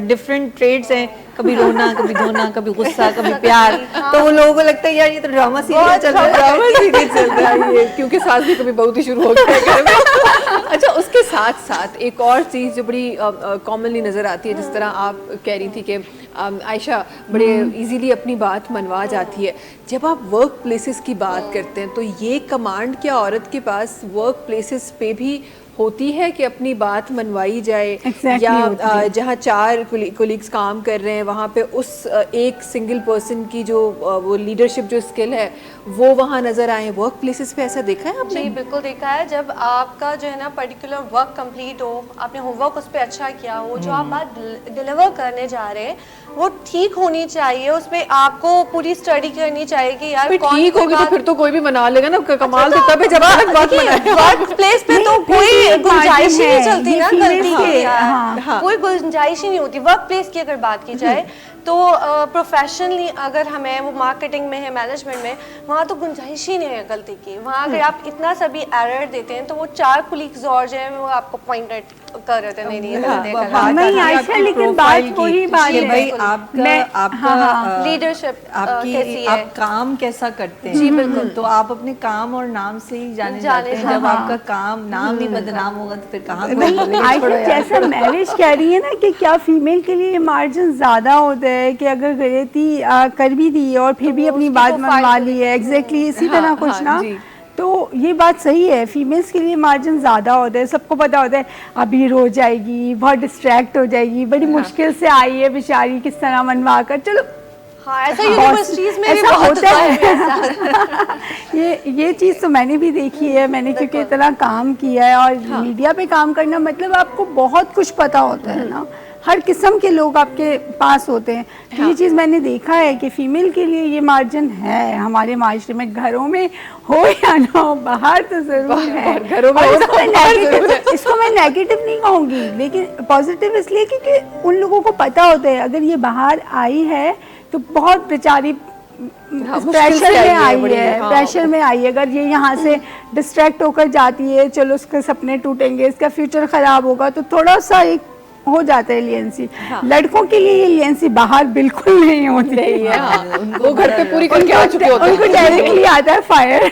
डिफरेंट ट्रेड्स हैं, कभी रोना, कभी धोना, कभी गुस्सा, कभी प्यार। तो वो लोगों को लगता है यार ये तो ड्रामा सीरियल चल रहा है, ये क्योंकि सास भी कभी बहुत ही शुरू हो गया है घर में। अच्छा, उसके साथ साथ एक और चीज़ जो बड़ी कॉमनली नज़र आती है, जिस तरह आप कह रही थी कि आयशा बड़े इजीली अपनी बात मनवा जाती है। जब आप वर्क प्लेसेस की बात करते हैं तो ये कमांड क्या औरत के पास वर्क प्लेसेस पे भी होती है कि अपनी बात मनवाई जाए? या जहाँ 4 कोलीग्स काम कर रहे हैं वहाँ पे उस एक सिंगल पर्सन की जो वो लीडरशिप जो स्किल है वो वहाँ नज़र आए? वर्क प्लेसेस पे ऐसा देखा है आपने? जी बिल्कुल देखा है। जब आपका जो है ना पर्टिकुलर वर्क कंप्लीट हो, आपने होमवर्क उस पर अच्छा किया हो, जो आप बात डिलीवर करने जा रहे हैं वो ठीक होनी चाहिए, उस पर आपको पूरी स्टडी करनी चाहिए कि यार ठीक होगी तो फिर तो कोई भी मना लेगा ना, कमाल तो तब है जब आप बात बनाए। वर्क प्लेस पे तो कोई गुंजाइश ही नहीं चलती ना गलती की, कोई गुंजाइश ही नहीं होती। वर्क प्लेस की अगर बात की जाए तो प्रोफेशनली अगर हमें वो मार्केटिंग में है, मैनेजमेंट में, वहाँ तो गुंजाइश ही नहीं है गलती की। वहाँ अगर आप इतना सा भी एरर देते हैं तो वो 4 कोलीग्स और जो है वो आपको पॉइंट आउट कर रहे थे, नहीं आयशा, लेकिन बात वही बात है भाई आपका लीडरशिप आपकी, आप काम कैसा करते हैं। जी बिल्कुल। तो आप अपने काम और नाम से ही जाने जाते हैं। जब आपका काम नाम ही बदनाम होगा तो फिर कहाँ? जैसा मैरिज कह रही है ना कि क्या फीमेल के लिए मार्जिन ज्यादा होता है कि अगर गलती कर भी दी और फिर भी अपनी बात मनवा ली है, एग्जैक्टली इसी तरह कुछ ना। तो ये बात सही है, फीमेल्स के लिए मार्जिन ज़्यादा होता है। सबको पता होता है अभी रो जाएगी, बहुत डिस्ट्रैक्ट हो जाएगी, बड़ी मुश्किल से आई है बेचारी, किस तरह मनवा कर, चलो हाँ, ऐसा यूनिवर्सिटीज में भी बहुत होता है। ये चीज़ तो मैंने भी देखी है, मैंने क्योंकि इतना काम किया है। और मीडिया पे काम करना मतलब आपको बहुत कुछ पता होता है ना, हर किस्म के लोग आपके पास होते हैं। तो ये चीज़ मैंने देखा है कि फ़ीमेल के लिए ये मार्जिन है हमारे माशरे में, घरों में हो या ना हो, बाहर तो ज़रूर है। घरों में इसको मैं नेगेटिव नहीं कहूँगी, लेकिन पॉजिटिव इसलिए क्योंकि उन लोगों को पता होता है अगर ये बाहर आई है तो बहुत बेचारी प्रेशर में आई है, प्रेशर में आई है। अगर ये यहाँ से डिस्ट्रैक्ट होकर जाती है, चलो उसके सपने टूटेंगे, इसका फ्यूचर ख़राब होगा, तो थोड़ा सा एक हो जाता है लियंसी। लड़कों के लिए ये लियंसी बाहर बिल्कुल नहीं होती है। वो घर पे पूरी करके आ चुके होते हैं, उनको डायरेक्टली आता है फायर।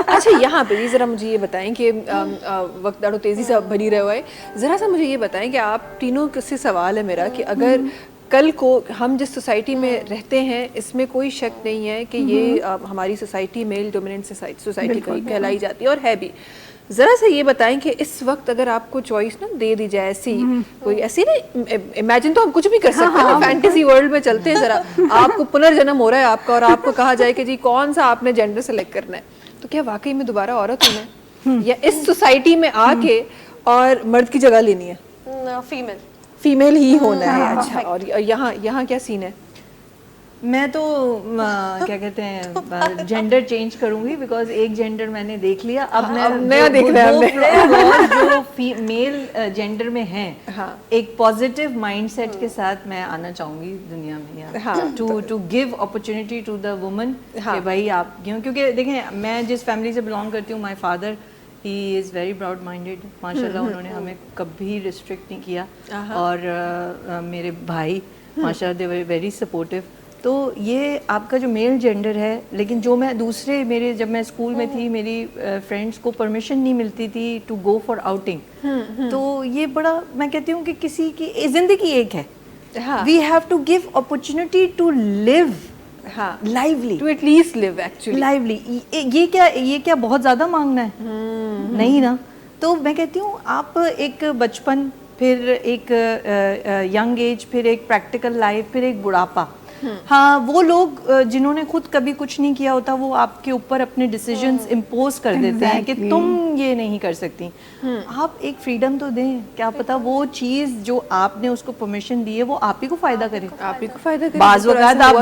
अच्छा, यहाँ पे जरा मुझे ये बताएं कि वक्त ॾाढो तेज़ी से भरी रहियो है, ज़रा सा मुझे ये बताएं कि आप तीनों से सवाल है मेरा कि अगर कल को हम जिस सोसाइटी में रहते हैं इसमें कोई शक नहीं है कि ये हमारी सोसाइटी मेल डोमिनेंट सोसाइटी कहलाई जाती है और है भी। ज़रा से ये बताएं कि इस वक्त अगर आपको चॉइस ना दे दी जाए ऐसी कोई ऐसी नहीं, इमेजिन तो हम कुछ भी कर सकते हैं, फैंटेसी वर्ल्ड में चलते हैं, ज़रा आपको पुनर्जन्म हो रहा है आपका और आपको कहा जाए कि जी कौन सा आपने जेंडर सेलेक्ट करना है, तो क्या वाकई में दोबारा औरत होना है या इस सोसाइटी में आके और मर्द की जगह लेनी है? फीमेल ही होना है। अच्छा, और यहाँ क्या सीन है? मैं तो क्या कहते हैं जेंडर चेंज करूंगी, बिकॉज एक जेंडर मैंने देख लिया, अब मैं नया देखना है हमने। जो मेल जेंडर में है, एक पॉजिटिव माइंडसेट के साथ मैं आना चाहूंगी दुनिया में, यार to give opportunity to the woman कि भाई आप क्योंकि देखें मैं जिस फैमिली से बिलोंग करती हूँ, my father he is very broad minded, माशाल्लाह उन्होंने हमें कभी रिस्ट्रिक्ट नहीं किया, और मेरे भाई माशाल्लाह दे वर वेरी सपोर्टिव। तो ये आपका जो मेल जेंडर है, लेकिन जो मैं दूसरे मेरे जब मैं स्कूल में थी मेरी फ्रेंड्स को परमिशन नहीं मिलती थी टू गो फॉर आउटिंग, तो ये बड़ा मैं कहती हूँ कि किसी की ज़िंदगी एक है, we have to give opportunity to live lively, to at least live actually lively. ये क्या बहुत ज़्यादा मांगना है? नहीं ना। तो मैं कहती हूँ आप एक बचपन, फिर एक यंग एज, फिर एक प्रैक्टिकल लाइफ, फिर एक बुढ़ापा, हाँ वो लोग जिन्होंने खुद कभी कुछ नहीं किया होता वो आपके ऊपर अपने डिसीजंस इम्पोज कर देते हैं कि तुम ये नहीं कर सकती। आप एक फ्रीडम तो दें, क्या पता वो चीज़ जो आपने उसको परमिशन दी है वो आप ही को फायदा करे, आप ही को फायदा करे। बाज़ वक़्त आप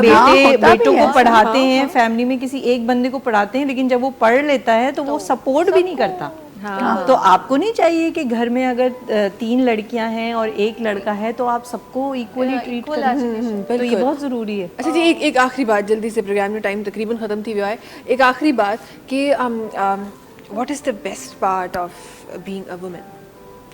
बेटों को पढ़ाते हैं, फैमिली में किसी एक बंदे को पढ़ाते हैं, लेकिन जब वो पढ़ लेता है तो वो सपोर्ट भी नहीं करता। तो आपको नहीं चाहिए कि घर में अगर 3 लड़कियां हैं और 1 लड़का है तो आप सबको इक्वली ट्रीट करें, तो ये बहुत ज़रूरी है। अच्छा जी, एक आखिरी बात जल्दी से, प्रोग्राम में टाइम तकरीबन ख़त्म थी हुआ है, एक आखिरी बात कि what is the best part of being a woman?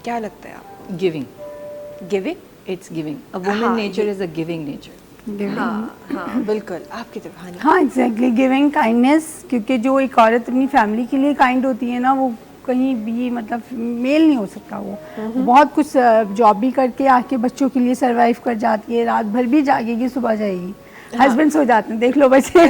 क्या लगता है आपको? Giving it's giving, a woman nature is a giving nature. हाँ बिल्कुल, आपकी तरफ। हाँ एग्जैक्टली, गिविंग काइंडनेस, क्योंकि जो एक औरत अपनी फैमिली के लिए काइंड होती है ना, वो कहीं भी मतलब मेल नहीं हो सकता। वो बहुत कुछ जॉब भी करके आके बच्चों के लिए सरवाइव कर जाती है, रात भर भी जागेगी, सुबह जाएगी, हस्बैंड सो जाते हैं, देख लो बच्चे।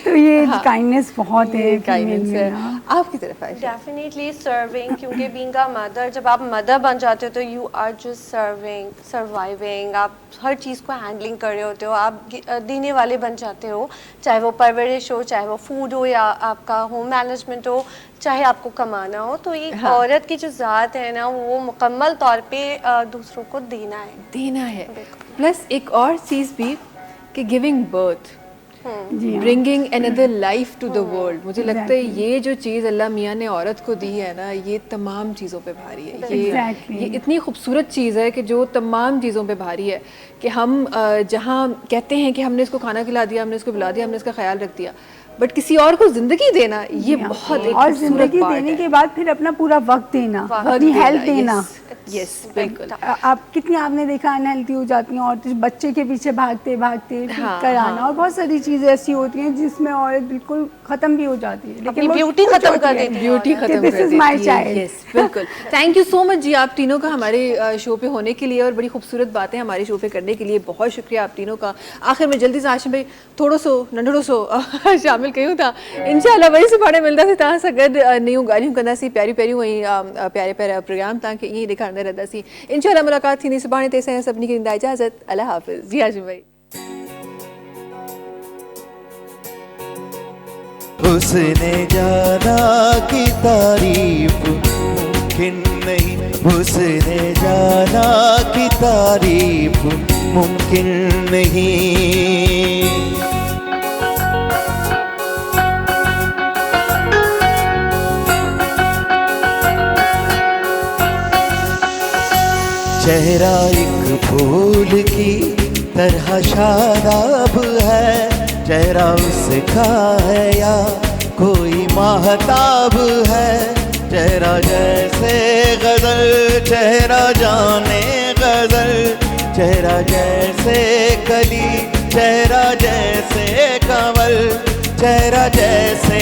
तो ये काइंडनेस बहुत है फीमेल में। आपकी तरफ आए? डेफिनेटली सर्विंग, क्योंकि बीइंग अ मदर, जब आप मदर बन जाते हो तो you are just serving, surviving, आप हर चीज़ को हैंडलिंग कर रहे होते हो, आप देने वाले बन जाते हो, चाहे वो परवरिश हो, चाहे वो फूड हो, या आपका होम मैनेजमेंट हो, चाहे आपको कमाना हो। तो एक औरत की जो ज़ात है ना, वो मुकम्मल तौर पे दूसरों को देना है। प्लस एक और चीज़ भी कि giving birth, bringing another life to the world. मुझे लगता है ये जो चीज़ अल्लाह मियाँ ने औरत को दी है ना, ये तमाम चीज़ों पे भारी है। ये इतनी खूबसूरत चीज़ है कि जो तमाम चीज़ों पे भारी है कि हम जहाँ कहते हैं कि हमने इसको खाना खिला दिया, हमने इसको पिला दिया, हमने इसका ख्याल रख दिया, बट किसी और को जिंदगी देना, ये बहुत एक और जिंदगी देने के बाद फिर अपना पूरा वक्त देना, अपनी हेल्थ देना। यस बिल्कुल। आप कितनी, आपने देखा अनहेल्थी हो जाती हैं और बच्चे के पीछे भागते भागते कराना, और बहुत सारी चीजें ऐसी होती हैं जिसमें औरत बिल्कुल खत्म भी हो जाती है, लेकिन ब्यूटी खत्म कर देती है, ब्यूटी खत्म कर देती है। My child. यस बिल्कुल। थैंक यू सो मच जी आप तीनों का हमारे शो पे होने के लिए और बड़ी खूबसूरत बातें हमारे शो पे करने के लिए। बहुत शुक्रिया आप तीनों का। आखिर में जल्दी से आशिम भाई थोड़ो सो नंढड़ो सो शामिल कयूं था, इंशाल्लाह वही से पाड़े मिलता थे, तहां सां गॾु नयूं ॻाल्हियूं कंदासीं, प्यारी प्यारियूं ऐं प्यारे प्यारा प्रोग्राम तव्हांखे ईअं ॾेखारींदा रहंदासीं। इंशाल्लाह मुलाक़ात थींदी सुभाणे, तेसिताईं सभिनी खे ॾींदा इजाज़त। अल्लाह हाफ़िज़। जी आशिम भाई। उसने जाना कि तारीफ मुमकिन नहीं, उसने जाना कि तारीफ मुमकिन नहीं। चेहरा एक फूल की तरह शादाब है, चेहरा उसका है या कोई महताब है, चेहरा जैसे गजल, चेहरा जाने गजल, चेहरा जैसे कली, चेहरा जैसे कमल, चेहरा जैसे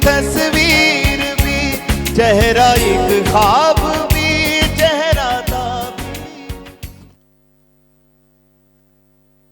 तस्वीर भी, चेहरा एक ख्वाब